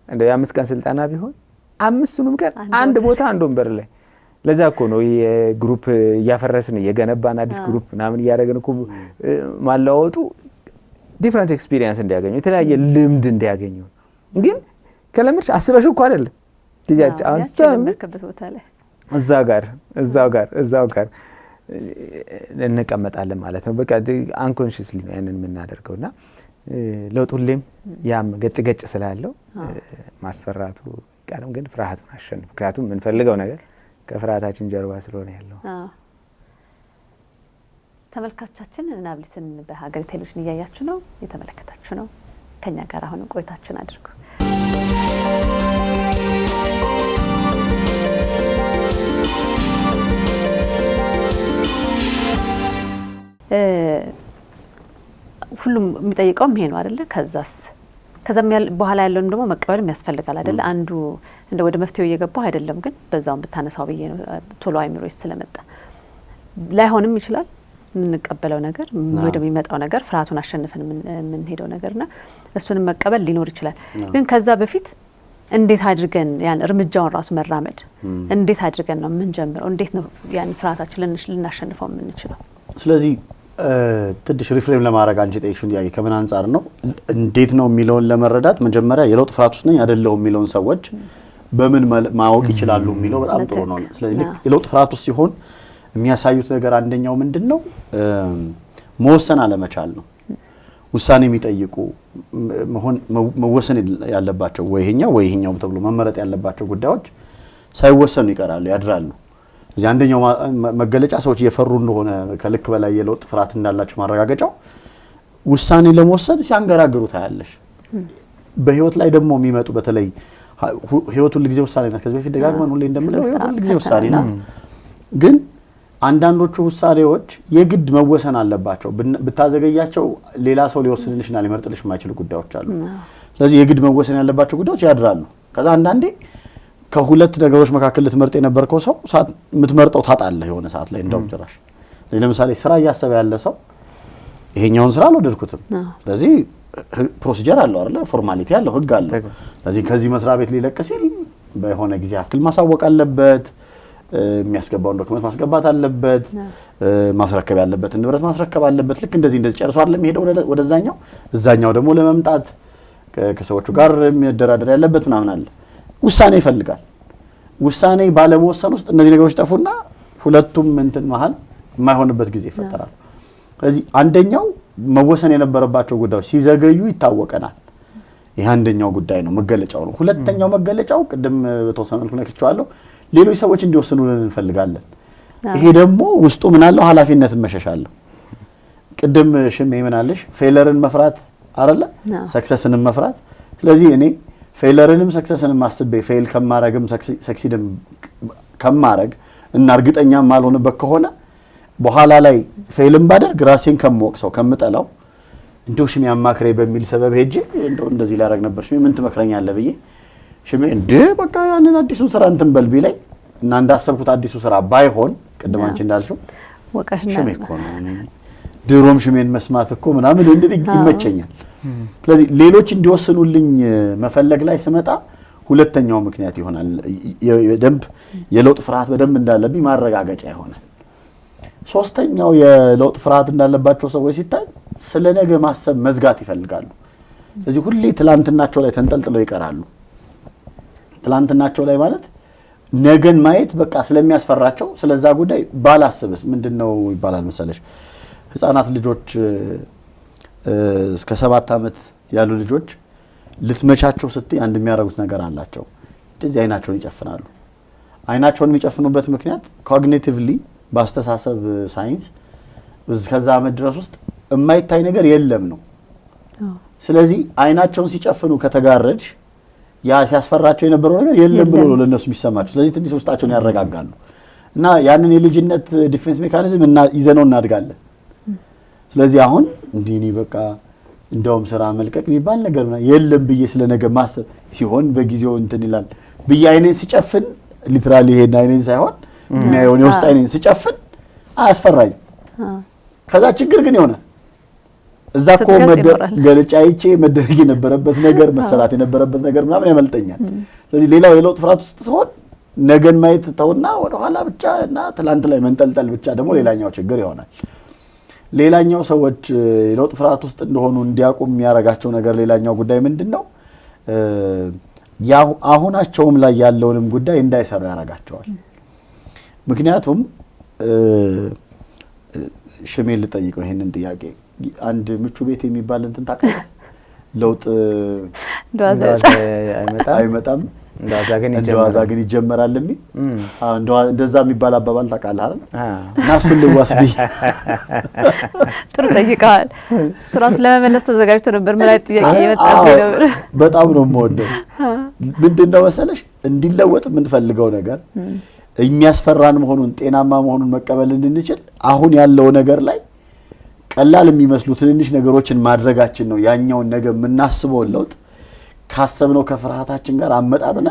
እንደ 5 ቀን ስልጠና ቢሆን 5ቱንም ቀን አንድ ቦታ አንድ ወንበር ላይ። ለዛ እኮ ነው የግሩፕ እያፈረስን እየገነባን አዲስ ግሩፕ ምናምን እያደረግን እኮ ማለዋወጡ ዲፈረንት ኤክስፒሪየንስ እንዲያገኙ የተለያየ ልምድ እንዲያገኙ። ግን ከለምርሽ አስበሽ እኮ አይደለም ልጅ አሁን ስለምርከበት ቦታ ላይ እዛው ጋር እንቀመጣለን ማለት ነው። በቃ አንኮንሺየስሊ ነው ያንን የምናደርገውና ለውጥ ሁሌም ያም ገጭ ስላለው ማስፈራቱ ቀርም ግን ፍርሃቱን አሸንፍ። ምክንያቱም የምንፈልገው ነገር ከፍርሃታችን ጀርባ ስለሆነ ያለው። ተመልካቾቻችን ናብሊስን በሀገሬ ቴሌቪዥን እያያችሁ ነው፣ የተመለከታችሁ ነው። ከኛ ጋር አሁን ቆይታችሁን አድርጉ። ሁሉም የሚጠይቀውም ይሄ ነው አይደለ? ከዛም በኋላ ያለውን ደግሞ መቀበልም ያስፈልጋል አይደለ? አንዱ እንደ ወደ መፍትሄው እየገባው አይደለም፣ ግን በዛውም ብታነሳው ብዬ ነው ቶሎ አይምሮስ ስለመጣ ላይሆንም ይችላል የምንቀበለው ነገር ወደሚመጣው ነገር ፍርሃቱን አሸንፈን የምንሄደው ነገርና እሱንም መቀበል ሊኖር ይችላል። ግን ከዛ በፊት እንዴት አድርገን ያን እርምጃውን ራሱ መራመድ እንዴት አድርገን ነው የምንጀምረው? እንዴት ነው ያን ፍርሃታችን ልናሸንፈው የምንችለው? ስለዚህ ትንሽ ሪፍሬም ለማድረግ አንቺ ጠይቅሽን ጥያቄ ከምን አንጻር ነው እንዴት ነው የሚለውን ለመረዳት መጀመሪያ የለውጥ ፍርሃት ውስጥ ነኝ አይደለሁም የሚለውን ሰዎች በምን ማወቅ ይችላሉ የሚለው በጣም ጥሩ ነው። ስለዚህ የለውጥ ፍርሃት ውስጥ ሲሆን የሚያሳዩት ነገር አንደኛው ምንድነው መወሰን አለመቻል ነው። ውሳኔ የሚጠይቁ መወሰን ያለባቸው ወይ ይሄኛው ተብሎ መመረጥ ያለባቸው ጉዳዮች ሳይወሰኑ ይቀራሉ፣ ያድራሉ። እዚህ አንደኛው መገለጫ ሰዎች እየፈሩ እንደሆነ ከልክ በላይ የለውጥ ፍርሃት እንዳላቸው ማረጋገጫው ውሳኔ ለመወሰን ሲያንገራግሩ ታያለሽ። በህይወት ላይ ደግሞ የሚመጡ በተለይ ህይወት ሁሉ ጊዜ ውሳኔ ናት። ከዚህ በፊት ደጋግመን ሁሌ እንደምንለው ህይወት ሁሉ ጊዜ ውሳኔ ናት። ግን አንዳንዶቹ ውሳኔዎች የግድ መወሰን አለባቸው። ብታዘገያቸው ሌላ ሰው ሊወስንልሽና ሊመርጥልሽ የማይችሉ ጉዳዮች አሉ። ስለዚህ የግድ መወሰን ያለባቸው ጉዳዮች ያድራሉ። ከዛ አንዳንዴ ከሁለት ነገሮች መካከል ልትመርጥ የነበርከው ሰው የምትመርጠው ታጣለህ የሆነ ሰዓት ላይ እንደውም ጭራሽ። ለምሳሌ ስራ እያሰበ ያለ ሰው ይሄኛውን ስራ አልወደድኩትም፣ ስለዚህ ፕሮሲጀር አለው አይደል? ፎርማሊቲ አለው፣ ህግ አለው። ስለዚህ ከዚህ መስሪያ ቤት ሊለቅ ሲል በሆነ ጊዜ ያክል ማሳወቅ አለበት፣ የሚያስገባውን ዶክመንት ማስገባት አለበት፣ ማስረከብ ያለበትን ንብረት ማስረከብ አለበት። ልክ እንደዚህ ጨርሶ አይደለም ሄደው ወደዛኛው፣ እዛኛው ደግሞ ለመምጣት ከሰዎቹ ጋር የሚደራደር ያለበት ምናምን አለ። ውሳኔ ይፈልጋል። ውሳኔ ባለመወሰን ውስጥ እነዚህ ነገሮች ጠፉና ሁለቱም እንትን መሀል የማይሆንበት ጊዜ ይፈጠራል። ስለዚህ አንደኛው መወሰን የነበረባቸው ጉዳዮች ሲዘገዩ ይታወቀናል። ይሄ አንደኛው ጉዳይ ነው፣ መገለጫው ነው። ሁለተኛው መገለጫው ቅድም በተወሰነ መልኩ ነክቼዋለሁ፣ ሌሎች ሰዎች እንዲወስኑልን እንፈልጋለን። ይሄ ደግሞ ውስጡ ምን አለው? ኃላፊነትን መሸሻለሁ። ቅድም ሽሜ ምን አለሽ? ፌለርን መፍራት አይደለ? ሰክሰስንም መፍራት። ስለዚህ እኔ ፌለርንም ሰክሰስንም አስቤ ፌል ከማረግም ሰክሲድም ከማረግ እና እርግጠኛ ማልሆንበት ከሆነ በኋላ ላይ ፌልም ባደርግ ራሴን ከመወቅሰው ከምጠላው እንደው ሽሜ አማክሬ በሚል ሰበብ ሄጄ እንደዚህ ላደርግ ነበር ሽሜ ምን ትመክረኛለህ ብዬ ሽሜ በቃ ያንን አዲሱን ስራ እንትን በል ቢለኝ እና እንዳሰብኩት አዲሱ ስራ ባይሆን ቅድም አንቺ እንዳልሽው ወቃሽና ሽሜ እኮ ነው ድሮም ሽሜን መስማት እኮ ምናምን ይመቸኛል። ስለዚህ ሌሎች እንዲወስኑልኝ መፈለግ ላይ ስመጣ ሁለተኛው ምክንያት ይሆናል። የደንብ የለውጥ ፍርሃት በደንብ እንዳለብኝ ማረጋገጫ ይሆናል። ሶስተኛው የለውጥ ፍርሃት እንዳለባቸው ሰዎች ሲታይ ስለ ነገ ማሰብ መዝጋት ይፈልጋሉ። ስለዚህ ሁሌ ትላንትናቸው ላይ ተንጠልጥለው ይቀራሉ። ትላንትናቸው ላይ ማለት ነገን ማየት በቃ ስለሚያስፈራቸው ስለዛ ጉዳይ ባላስብስ ምንድነው ይባላል መሰለሽ? ህፃናት ልጆች እስከ 7 ዓመት ያሉ ልጆች ልትመቻቸው ስትይ አንድ የሚያደርጉት ነገር አላቸው። እንደዚህ አይናቸውን ይጨፍናሉ። አይናቸውን የሚጨፍኑበት ምክንያት ኮግኒቲቭሊ በአስተሳሰብ ሳይንስ ከዛ ዓመት ድረስ ውስጥ የማይታይ ነገር የለም ነው። ስለዚህ አይናቸውን ሲጨፍኑ ከተጋረድሽ ያ ሲያስፈራቸው የነበረው ነገር የለም ብሎ ለነሱ የሚሰማቸው። ስለዚህ ትንሽ ውስጣቸውን ያረጋጋሉ እና ያንን የልጅነት ዲፌንስ ሜካኒዝም እና ይዘነው እናድጋለን። ስለዚህ አሁን እንዲኒ በቃ እንደውም ስራ መልቀቅ የሚባል ነገር የለም ብዬ ስለነገ ማሰብ ሲሆን በጊዜው እንትን ይላል ብዬ አይኔን ሲጨፍን ሊትራሊ ይሄን አይኔን ሳይሆን የሚያየውን የውስጥ አይኔን ሲጨፍን አያስፈራኝ። ከዛ ችግር ግን ይሆናል እዛ እኮ ገለጫ አይቼ መደረግ የነበረበት ነገር መሰራት የነበረበት ነገር ምናምን ያመልጠኛል። ስለዚህ ሌላው የለውጥ ፍርሃት ውስጥ ሲሆን ነገን ማየት ተውና ወደ ኋላ ብቻ እና ትላንት ላይ መንጠልጠል ብቻ ደግሞ ሌላኛው ችግር ይሆናል። ሌላኛው ሰዎች የለውጥ ፍርሃት ውስጥ እንደሆኑ እንዲያውቁ የሚያረጋቸው ነገር ሌላኛው ጉዳይ ምንድነው? ያው አሁናቸውም ላይ ያለውንም ጉዳይ እንዳይሰሩ ያረጋቸዋል። ምክንያቱም ሽሜል ልጠይቀው ይሄንን ጥያቄ አንድ ምቹ ቤት የሚባል እንትን ታውቃለህ? ለውጥ አይመጣም እንደዋዛ ግን ይጀመራል የሚል እንደዛ የሚባል አባባል ታውቃለህ አይደል? እና እሱን ልዋስ ብዬ ጥሩ ጠይቀዋል። እሱ ራሱ ለመመለስ ተዘጋጅቶ ነበር። ምን አይነት ጥያቄ የመጣብኝ ነበር። በጣም ነው የምወደው። ምንድነው መሰለሽ እንዲለወጥ የምንፈልገው ነገር የሚያስፈራን መሆኑን ጤናማ መሆኑን መቀበል እንድንችል አሁን ያለው ነገር ላይ ቀላል የሚመስሉ ትንንሽ ነገሮችን ማድረጋችን ነው ያኛውን ነገር የምናስበው ለውጥ ካሰብነው ከፍርሃታችን ጋር አመጣጥና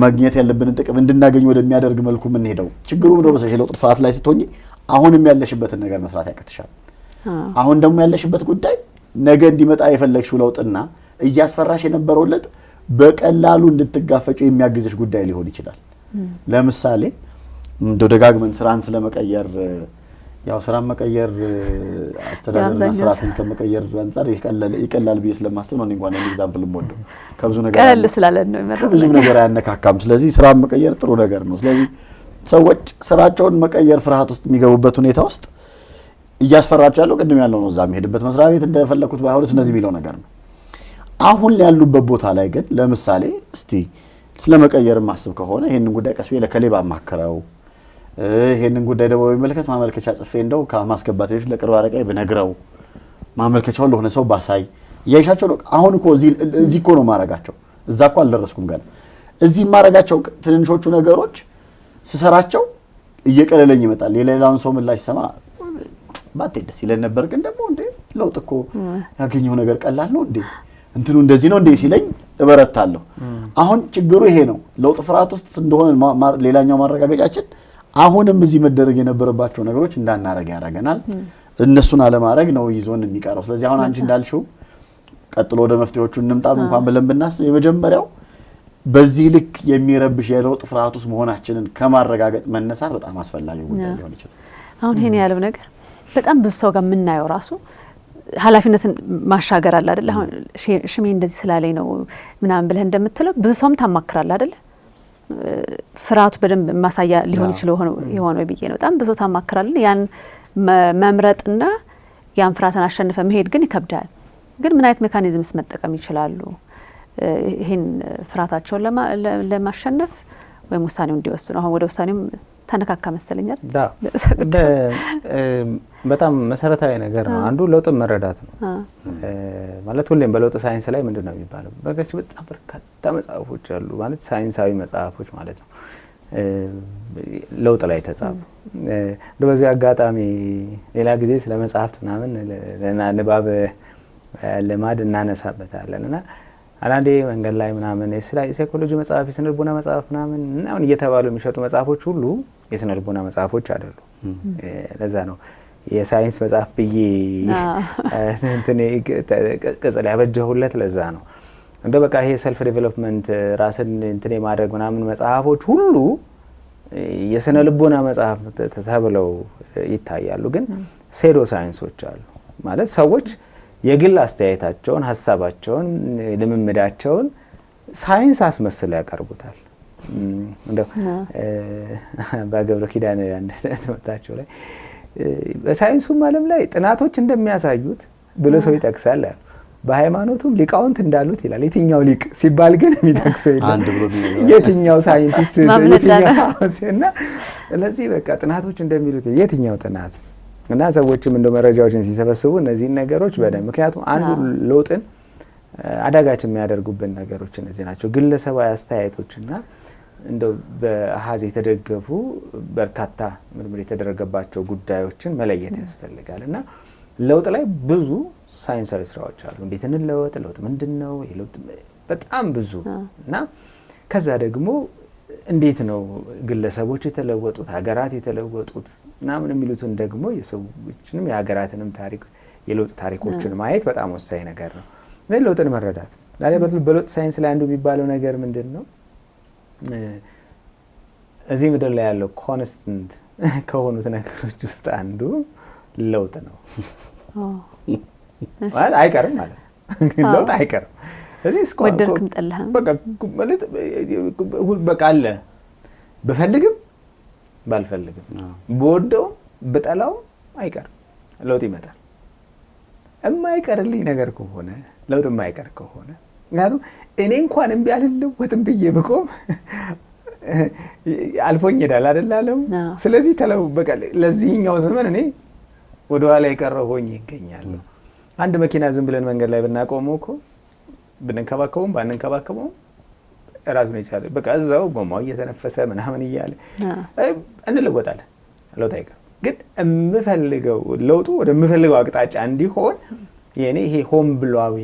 ማግኘት ያለብንን ጥቅም እንድናገኝ ወደሚያደርግ መልኩ ምን ሄደው ችግሩ ነው በሰሽ ለውጥ ፍርሃት ላይ ስትሆኚ አሁንም ያለሽበትን ነገር መስራት ያቅትሻል። አሁን ደግሞ ያለሽበት ጉዳይ ነገ እንዲመጣ የፈለግሽው ለውጥና እያስፈራሽ የነበረው ለውጥ በቀላሉ እንድትጋፈጪው የሚያግዝሽ ጉዳይ ሊሆን ይችላል። ለምሳሌ እንደው ደጋግመን ስራን ስለመቀየር ያው ስራ መቀየር አስተዳደርና ስራትን ከመቀየር አንፃር ይቀላል ብዬ ስለማስብ ነው እንኳን ኤግዛምፕል ሞደው ከብዙ ነገር ቀለል ስላለን ነው የሚመረው ከብዙ ነገር አያነካካም። ስለዚህ ስራ መቀየር ጥሩ ነገር ነው። ስለዚህ ሰዎች ስራቸውን መቀየር ፍርሃት ውስጥ የሚገቡበት ሁኔታ ውስጥ እያስፈራቸው ያለው ቅድም ያለው ነው። እዛ የሚሄድበት መስሪያ ቤት እንደፈለኩት ባይሆንስ እነዚህ የሚለው ነገር ነው። አሁን ያሉበት ቦታ ላይ ግን ለምሳሌ እስቲ ስለመቀየር ማስብ ከሆነ ይሄንን ጉዳይ ቀስ ብዬ ለከሌ ባማከረው ይሄንን ጉዳይ ደግሞ በሚመለከት ማመልከቻ ጽፌ እንደው ከማስገባት በፊት ለቅርብ አረጋይ ብነግረው ማመልከቻውን ለሆነ ሰው ባሳይ ያይሻቸው ነው። አሁን እኮ እዚህ እኮ ነው ማረጋቸው። እዛ እኮ አልደረስኩም ገና። እዚህ ማረጋቸው ትንንሾቹ ነገሮች ስሰራቸው እየቀለለኝ ይመጣል። የሌላውን ሰው ምላሽ ሰማ ባቴ ደስ ይለን ነበር፣ ግን ደግሞ እንዴ ለውጥ እኮ ያገኘው ነገር ቀላል ነው እንዴ እንትኑ እንደዚህ ነው እንዴ ሲለኝ እበረታለሁ። አሁን ችግሩ ይሄ ነው። ለውጥ ፍርሃት ውስጥ እንደሆነ ሌላኛው ማረጋገጫችን አሁንም እዚህ መደረግ የነበረባቸው ነገሮች እንዳናረግ ያደርገናል። እነሱን አለማድረግ ነው ይዞን የሚቀረው። ስለዚህ አሁን አንቺ እንዳልሽው ቀጥሎ ወደ መፍትሄዎቹ እንምጣም እንኳን ብለን ብናስብ የመጀመሪያው በዚህ ልክ የሚረብሽ የለውጥ ፍርሃት ውስጥ መሆናችንን ከማረጋገጥ መነሳት በጣም አስፈላጊ ጉዳይ ሊሆን ይችላል። አሁን ይሄን ያለው ነገር በጣም ብዙ ሰው ጋር የምናየው ራሱ ኃላፊነትን ማሻገር አለ አይደል? አሁን ሽሜ እንደዚህ ስላለኝ ነው ምናምን ብለህ እንደምትለው ብዙ ሰውም ታማክራለህ አይደል? ፍርሃቱ በደንብ ማሳያ ሊሆን ይችላል የሆነው ብዬ ነው። በጣም ብዙ ታማክራለህ። ያን መምረጥና ያን ፍርሃትን አሸንፈ መሄድ ግን ይከብዳል። ግን ምን አይነት ሜካኒዝምስ መጠቀም ይችላሉ ይሄን ፍርሃታቸውን ለማሸነፍ ወይም ውሳኔው እንዲወስኑ? አሁን ወደ ውሳኔው ተነካካ መሰለኛል። በጣም መሰረታዊ ነገር ነው። አንዱ ለውጥን መረዳት ነው። ማለት ሁሌም በለውጥ ሳይንስ ላይ ምንድነው የሚባለው? በርካታ በጣም በርካታ መጽሐፎች አሉ፣ ማለት ሳይንሳዊ መጽሐፎች ማለት ነው ለውጥ ላይ ተጻፉ። በዚህ አጋጣሚ ሌላ ጊዜ ስለ መጽሐፍት ምናምን ለንባብ ልማድ እናነሳበታለን እና አንዳንዴ መንገድ ላይ ምናምን የሳይኮሎጂ መጽሐፍ፣ የስነ ልቦና መጽሐፍ ምናምን አሁን እየተባሉ የሚሸጡ መጽሐፎች ሁሉ የስነ ልቦና መጽሐፎች አይደሉም። ለዛ ነው የሳይንስ መጽሐፍ ብዬ እንትን ቅጽል ያበጀሁለት። ለዛ ነው እንደ በቃ ይሄ ሰልፍ ዴቨሎፕመንት ራስን እንትን የማድረግ ምናምን መጽሐፎች ሁሉ የስነ ልቦና መጽሐፍ ተብለው ይታያሉ። ግን ሴዶ ሳይንሶች አሉ። ማለት ሰዎች የግል አስተያየታቸውን፣ ሀሳባቸውን፣ ልምምዳቸውን ሳይንስ አስመስለው ያቀርቡታል። እንደው በገብረ ኪዳን አንድ ትምህርታቸው ላይ በሳይንሱም ዓለም ላይ ጥናቶች እንደሚያሳዩት ብሎ ሰው ይጠቅሳል። በሃይማኖቱም ሊቃውንት እንዳሉት ይላል። የትኛው ሊቅ ሲባል ግን የሚጠቅሰው የለም። የትኛው ሳይንቲስት እና ስለዚህ በቃ ጥናቶች እንደሚሉት የትኛው ጥናት እና ሰዎችም እንደ መረጃዎችን ሲሰበስቡ እነዚህን ነገሮች በደንብ ምክንያቱም አንዱ ለውጥን አዳጋች የሚያደርጉብን ነገሮች እነዚህ ናቸው። ግለሰባዊ አስተያየቶችና እንደው በአሃዝ የተደገፉ በርካታ ምርምር የተደረገባቸው ጉዳዮችን መለየት ያስፈልጋል እና ለውጥ ላይ ብዙ ሳይንሳዊ ስራዎች አሉ። እንዴት እንለወጥ፣ ለውጥ ምንድነው፣ የለውጥ በጣም ብዙ እና ከዛ ደግሞ እንዴት ነው ግለሰቦች የተለወጡት፣ ሀገራት የተለወጡት ምናምን የሚሉትን ደግሞ የሰዎችንም የሀገራትንም ታሪክ የለውጥ ታሪኮችን ማየት በጣም ወሳኝ ነገር ነው። ለውጥን መረዳት በለውጥ ሳይንስ ላይ አንዱ የሚባለው ነገር ምንድነው? እዚህ ምድር ላይ ያለው ኮንስታንት ከሆኑት ነገሮች ውስጥ አንዱ ለውጥ ነው። ማለት አይቀርም ማለት ነው። ለውጥ አይቀርም። እዚህ ወደድክም ጠላህም በቃ አለ። በፈልግም ባልፈልግም በወደውም በጠላውም አይቀርም፣ ለውጥ ይመጣል። የማይቀርልኝ ነገር ከሆነ ለውጥ የማይቀር ከሆነ ምክንያቱም እኔ እንኳን እምቢ አልለወጥም ብዬ ብቆም አልፎኝ ሄዳል አይደል አለም። ስለዚህ በቃ ለዚህኛው ዘመን እኔ ወደ ኋላ የቀረው ሆኜ ይገኛለሁ። አንድ መኪና ዝም ብለን መንገድ ላይ ብናቆመው እኮ ብንንከባከበውም ባንንከባከበውም ራሱን ይቻላል። በቃ እዛው ጎማው እየተነፈሰ ምናምን እያለ እንለወጣለን። ለውጥ አይቀርም። ግን የምፈልገው ለውጡ ወደ የምፈልገው አቅጣጫ እንዲሆን የኔ ይሄ ሆም ብሏዊ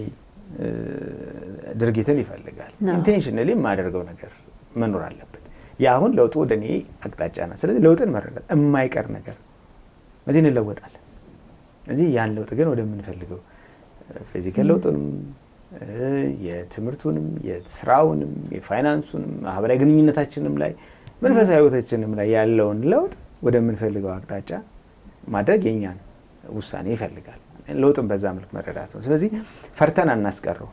ድርጊትን ይፈልጋል። ኢንቴንሽናሊ የማደርገው ነገር መኖር አለበት። ያሁን ለውጡ ወደ እኔ አቅጣጫ ነው። ስለዚህ ለውጥን መረዳት የማይቀር ነገር እዚህ እንለወጣለን። እዚህ ያን ለውጥ ግን ወደምንፈልገው ፊዚካል ለውጡንም የትምህርቱንም የስራውንም የፋይናንሱንም ማህበራዊ ግንኙነታችንም ላይ መንፈሳዊ ህይወታችንም ላይ ያለውን ለውጥ ወደምንፈልገው አቅጣጫ ማድረግ የኛን ውሳኔ ይፈልጋል። ለውጥን በዛ መልክ መረዳት ነው። ስለዚህ ፈርተን አናስቀረው።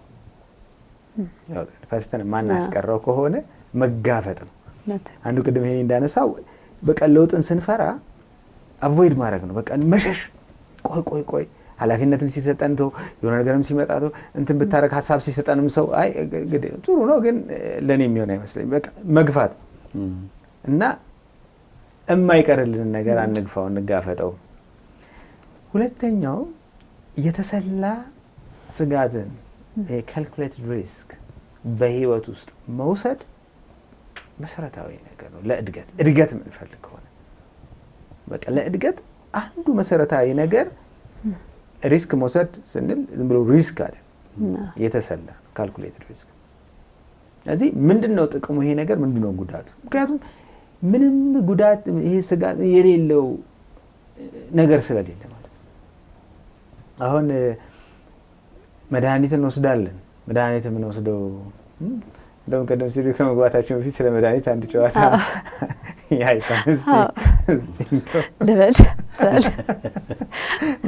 ፈርተን ማናስቀረው ከሆነ መጋፈጥ ነው። አንዱ ቅድም ይሄ እንዳነሳው በቃ ለውጥን ስንፈራ አቮይድ ማድረግ ነው። በቃ መሸሽ፣ ቆይ ኃላፊነትም ሲሰጠን ተው፣ የሆነ ነገርም ሲመጣ ተው፣ እንትን ብታረግ ሀሳብ ሲሰጠንም ሰው አይ እንግዲህ ጥሩ ነው ግን ለኔ የሚሆን አይመስለኝም። በቃ መግፋት እና የማይቀርልን ነገር አንግፋው፣ እንጋፈጠው። ሁለተኛው የተሰላ ስጋትን ካልኩሌትድ ሪስክ በህይወት ውስጥ መውሰድ መሰረታዊ ነገር ነው። ለእድገት የምንፈልግ ከሆነ በቃ ለእድገት አንዱ መሰረታዊ ነገር ሪስክ መውሰድ ስንል ዝም ብሎ ሪስክ አለ፣ የተሰላ ካልኩሌትድ ሪስክ። ስለዚህ ምንድነው ጥቅሙ ይሄ ነገር፣ ምንድነው ጉዳቱ? ምክንያቱም ምንም ጉዳት ይሄ ስጋት የሌለው ነገር ስለሌለ ማለት ነው። አሁን መድኃኒት እንወስዳለን። መድኃኒት የምንወስደው እንደውም ቀደም ሲል ከመግባታችን በፊት ስለ መድኃኒት አንድ ጨዋታ ያይታን እስቲ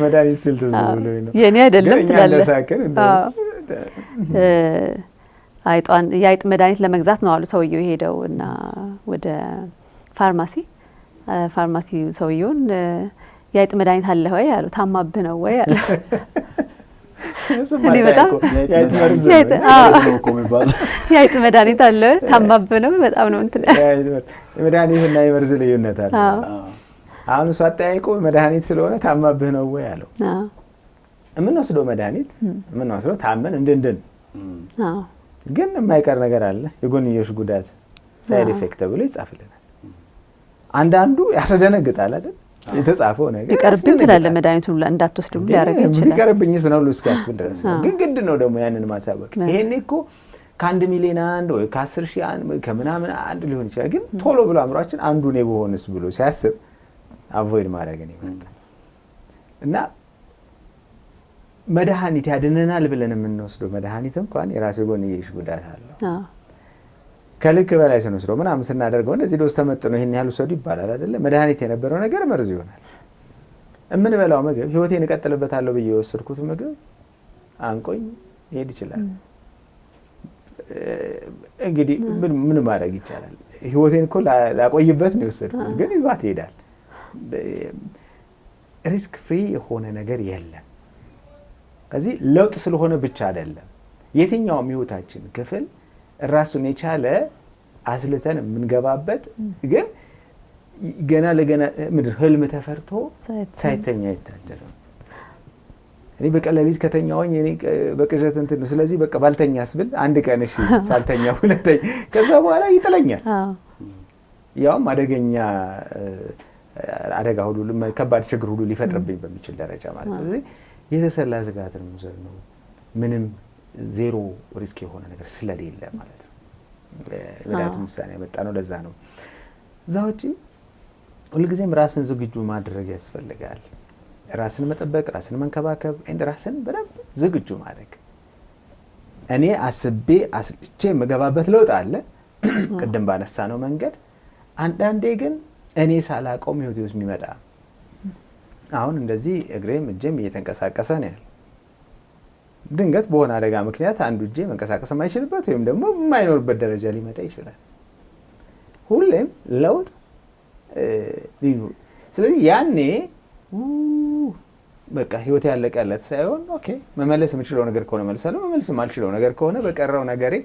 መድኃኒት ስል ትዝ ብሎኝ ነው የኔ አይደለም ትላለህ። የአይጥ መድኃኒት ለመግዛት ነው አሉ ሰውየው ሄደው እና ወደ ፋርማሲ ሰውየውን የአይጥ መድኃኒት አለ ወይ አሉ። ታማብህ ነው ወይ አለ። እኔ በጣም የአይጥ መድኃኒት አለ ታማብህ ነው በጣም ነው እንትን መድኃኒትና የመርዝ ልዩነት አለ። አሁን እሱ አጠያይቆ መድኃኒት ስለሆነ ታማብህ ነው ወይ አለው። የምንወስደው መድኃኒት የምንወስደው ታመን እንድንድን ግን የማይቀር ነገር አለ። የጎንዮሽ ጉዳት ሳይድ ኢፌክት ተብሎ ይጻፍልናል። አንዳንዱ ያስደነግጣል አይደል? የተጻፈው ነገር ይቀርብኝ ትላለህ መድኃኒቱን እንዳትወስዱ ሊያረግ ይችላል። ይቀርብኝስ ነው እስኪያስብል ድረስ ነው። ግን ግድ ነው ደግሞ ያንን ማሳወቅ። ይሄኔ እኮ ከ1 ሚሊዮን አንድ ወይ ከ10,000 አንድ ከምናምን አንድ ሊሆን ይችላል። ግን ቶሎ ብሎ አእምሯችን አንዱ ነው በሆነስ ብሎ ሲያስብ አቮይድ ማድረግን ይመጣል። እና መድኃኒት ያድነናል ብለን የምንወስደው መድኃኒት እንኳን የራሱ የጎንዮሽ ጉዳት አለው። ከልክ በላይ ስንወስደው ምናምን ስናደርገው እንደዚህ ዶስ ተመጥኖ ይሄን ያህል ውሰዱ ይባላል አይደለ? መድኃኒት የነበረው ነገር መርዝ ይሆናል። የምንበላው ምግብ ህይወቴን እቀጥልበታለሁ ብዬ የወሰድኩት ምግብ አንቆኝ ይሄድ ይችላል። እንግዲህ ምን ማድረግ ይቻላል? ህይወቴን እኮ ላቆይበት ነው የወሰድኩት፣ ግን ይዟት ይሄዳል። ሪስክ ፍሪ የሆነ ነገር የለም። ስለዚህ ለውጥ ስለሆነ ብቻ አይደለም። የትኛውም ህይወታችን ክፍል ራሱን የቻለ አስልተን የምንገባበት ግን ገና ለገና ምድር ህልም ተፈርቶ ሳይተኛ ይታደራል። እኔ በቀለሊት ከተኛውኝ እኔ በቅዠት እንትን ነው። ስለዚህ በቃ ባልተኛስ ብል አንድ ቀን እሺ ሳልተኛ ሁለተኛ ከዛ በኋላ ይጥለኛል። ያውም አደጋ ሁሉ ከባድ ችግር ሁሉ ሊፈጥርብኝ በሚችል ደረጃ ማለት ነው። ስለዚህ የተሰላ ስጋትን መውሰድ ነው። ምንም ዜሮ ሪስክ የሆነ ነገር ስለሌለ ማለት ነው። ለዳት ምሳሌ ያመጣ ነው። ለዛ ነው ዛውጪ ሁልጊዜም ራስን ዝግጁ ማድረግ ያስፈልጋል። ራስን መጠበቅ፣ ራስን መንከባከብ እንደ ራስን በደንብ ዝግጁ ማድረግ። እኔ አስቼ መገባበት ለውጥ አለ ቅድም ባነሳ ነው መንገድ። አንዳንዴ ግን እኔ ሳላቆም ህይወቴ ውስጥ የሚመጣ አሁን እንደዚህ እግሬም እጄም እየተንቀሳቀሰ ነው ያለው። ድንገት በሆነ አደጋ ምክንያት አንዱ እጄ መንቀሳቀስ የማይችልበት ወይም ደግሞ የማይኖርበት ደረጃ ሊመጣ ይችላል። ሁሌም ለውጥ ስለዚህ ያኔ በቃ ህይወት ያለቀለት ሳይሆን ኦኬ መመለስ የምችለው ነገር ከሆነ መልሳለሁ፣ መመለስ የማልችለው ነገር ከሆነ በቀረው ነገሬ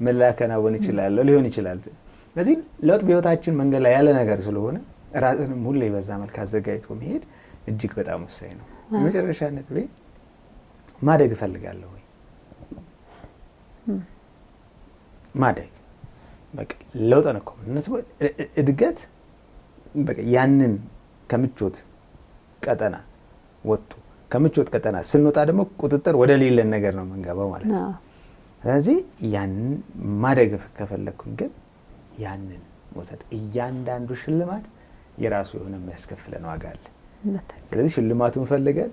ምን ላከናወን ይችላል ሊሆን ይችላል። ስለዚህ ለውጥ በህይወታችን መንገድ ላይ ያለ ነገር ስለሆነ ራስንም ሁሌ በዛ መልክ አዘጋጅቶ መሄድ እጅግ በጣም ወሳኝ ነው። የመጨረሻ ነጥቤ ማደግ እፈልጋለሁ ወይ? ማደግ በቃ ለውጥ ነው እኮ እድገት በቃ ያንን ከምቾት ቀጠና ወጥቶ ከምቾት ቀጠና ስንወጣ ደግሞ ቁጥጥር ወደ ሌለን ነገር ነው የምንገባው ማለት ነው። ስለዚህ ያንን ማደግ ከፈለኩኝ ግን ያንን ወሰድ እያንዳንዱ ሽልማት የራሱ የሆነ የሚያስከፍለን ዋጋ አለ። ስለዚህ ሽልማቱን ፈልገን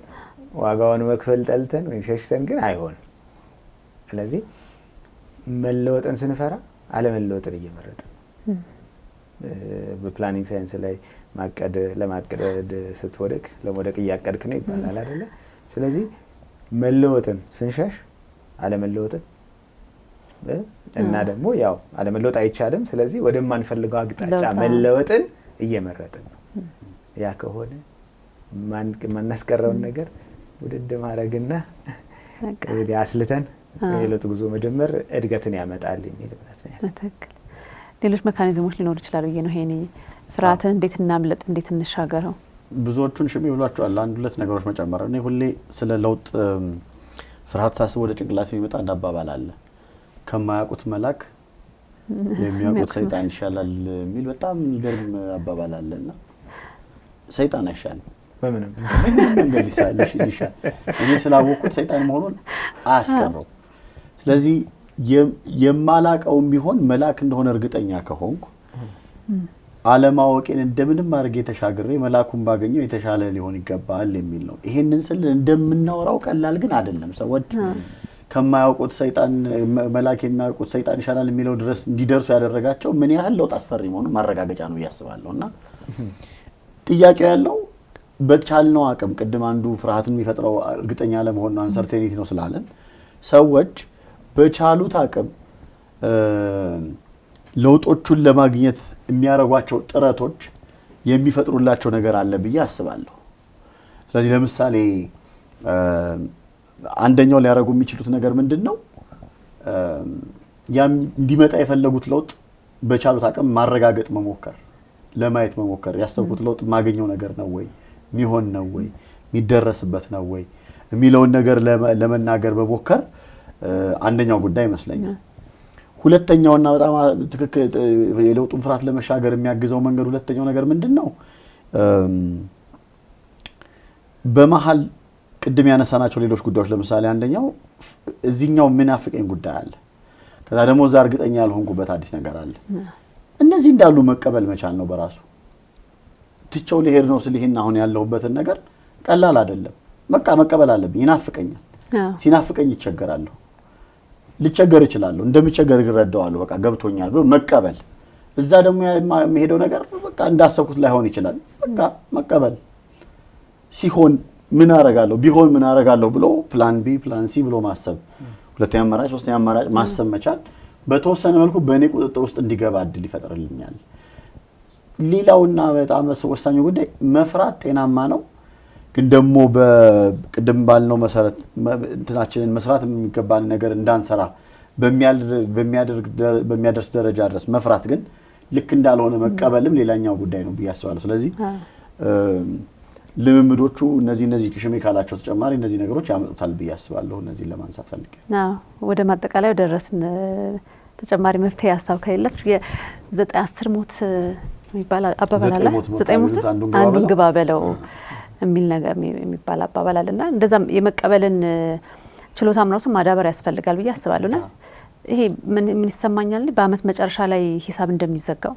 ዋጋውን መክፈል ጠልተን ወይ ሸሽተን ግን አይሆንም። ስለዚህ መለወጥን ስንፈራ አለመለወጥን እየመረጥን በፕላኒንግ ሳይንስ ላይ ለማቀድ ስትወድቅ ለመውደቅ እያቀድክ ነው ይባላል አይደለ? ስለዚህ መለወጥን ስንሸሽ አለመለወጥን እና ደግሞ ያው አለመለወጥ አይቻልም። ስለዚህ ወደማንፈልገው አቅጣጫ መለወጥን እየመረጥን ነው። ያ ከሆነ ማናስቀረውን ነገር ውድድ ማድረግና አስልተን የለውጥ ጉዞ መጀመር እድገትን ያመጣል የሚል እምነት ነው ያለው። ሌሎች ሜካኒዝሞች ሊኖሩ ይችላሉ ብዬ ነው። ይሄኔ ፍርሃትን እንዴት እናምለጥ፣ እንዴት እንሻገረው? ብዙዎቹን ሽሚ ብሏቸዋል። አንድ ሁለት ነገሮች መጨመር። እኔ ሁሌ ስለ ለውጥ ፍርሃት ሳስብ ወደ ጭንቅላት የሚመጣ አንድ አባባል አለ። ከማያውቁት መልአክ የሚያውቁት ሰይጣን ይሻላል የሚል በጣም የሚገርም አባባል አለና ሰይጣን አይሻልም በምንም መንገድ ይሻል። እኔ ስላወቅኩት ሰይጣን መሆኑን አያስቀረው። ስለዚህ የማላቀውም ቢሆን መልአክ እንደሆነ እርግጠኛ ከሆንኩ አለማወቄን እንደምንም አድርጌ ተሻግሬ መልአኩን ባገኘው የተሻለ ሊሆን ይገባል የሚል ነው። ይሄንን ስል እንደምናወራው ቀላል ግን አይደለም። ሰዎች ከማያውቁት ሰይጣን መልአክ የሚያውቁት ሰይጣን ይሻላል የሚለው ድረስ እንዲደርሱ ያደረጋቸው ምን ያህል ለውጥ አስፈሪ መሆኑን ማረጋገጫ ነው ያስባለሁና ጥያቄው ያለው በቻልነው አቅም ቅድም አንዱ ፍርሃትን የሚፈጥረው እርግጠኛ ለመሆን ነው አንሰርቴኒቲ ነው ስላለን ሰዎች በቻሉት አቅም ለውጦቹን ለማግኘት የሚያደርጓቸው ጥረቶች የሚፈጥሩላቸው ነገር አለ ብዬ አስባለሁ። ስለዚህ ለምሳሌ አንደኛው ሊያደርጉ የሚችሉት ነገር ምንድነው? ያም እንዲመጣ የፈለጉት ለውጥ በቻሉት አቅም ማረጋገጥ መሞከር፣ ለማየት መሞከር። ያሰብኩት ለውጥ ማገኘው ነገር ነው ወይ፣ ሚሆን ነው ወይ፣ ሚደረስበት ነው ወይ የሚለውን ነገር ለመናገር መሞከር አንደኛው ጉዳይ ይመስለኛል። ሁለተኛውና በጣም ትክክል የለውጡን ፍርሃት ለመሻገር የሚያግዘው መንገድ ሁለተኛው ነገር ምንድነው? በመሃል ቅድም ያነሳናቸው ሌሎች ጉዳዮች ለምሳሌ አንደኛው እዚህኛው ምናፍቀኝ ጉዳይ አለ፣ ከዛ ደግሞ እዛ እርግጠኛ ያልሆንኩበት አዲስ ነገር አለ። እነዚህ እንዳሉ መቀበል መቻል ነው በራሱ። ትቼው ልሄድ ነው ስልህና አሁን ያለሁበትን ነገር ቀላል አይደለም። በቃ መቀበል አለብኝ። ይናፍቀኛል። ሲናፍቀኝ ይቸገራለሁ፣ ልቸገር እችላለሁ፣ እንደምቸገር እረዳዋለሁ። በቃ ገብቶኛል ብሎ መቀበል። እዛ ደግሞ የሚሄደው ነገር በቃ እንዳሰብኩት ላይሆን ይችላል። በቃ መቀበል። ሲሆን ምን አረጋለሁ፣ ቢሆን ምን አረጋለሁ ብሎ ፕላን ቢ ፕላን ሲ ብሎ ማሰብ፣ ሁለተኛ አማራጭ ሶስተኛ አማራጭ ማሰብ መቻል በተወሰነ መልኩ በእኔ ቁጥጥር ውስጥ እንዲገባ እድል ይፈጥርልኛል። ሌላውና በጣም ወሳኙ ጉዳይ መፍራት ጤናማ ነው፣ ግን ደግሞ በቅድም ባልነው መሰረት እንትናችንን መስራት የሚገባን ነገር እንዳንሰራ በሚያደርስ ደረጃ ድረስ መፍራት ግን ልክ እንዳልሆነ መቀበልም ሌላኛው ጉዳይ ነው ብዬ አስባለሁ። ስለዚህ ልምምዶቹ እነዚህ ሽሜ ካላቸው ተጨማሪ እነዚህ ነገሮች ያመጡታል ብዬ አስባለሁ። እነዚህን ለማንሳት ፈልጌ ወደ ማጠቃለያው ደረስን። ተጨማሪ መፍትሄ ሀሳብ ከሌላችሁ የ9-10 ሞት የሚባል አባባል አለ። 9 ሞት አንዱን ግባ በለው የሚል ነገር የሚባል አባባል አለና እንደዛም የመቀበልን ችሎታም ራሱ ማዳበር ያስፈልጋል ብዬ አስባለሁና ይሄ ምን ይሰማኛል በአመት መጨረሻ ላይ ሂሳብ እንደሚዘጋው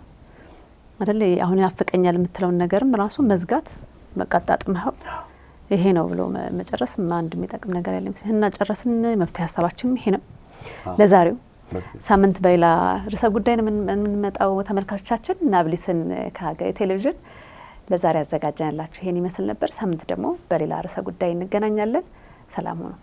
አይደል? አሁን ያፈቀኛል የምትለውን ነገርም ራሱ መዝጋት መቃጣጥመው ይሄ ነው ብሎ መጨረስ አንድ የሚጠቅም ነገር ያለም ሲና ጨረስን። መፍትሄ ሀሳባችን ይሄ ነው ለዛሬው። ሳምንት በሌላ ርዕሰ ጉዳይ ነው የምንመጣው። ተመልካቾቻችን ናብሊስን ከሀገሬ ቴሌቪዥን ለዛሬ አዘጋጀንላችሁ ይሄን ይመስል ነበር። ሳምንት ደግሞ በሌላ ርዕሰ ጉዳይ እንገናኛለን። ሰላም ሁኑ።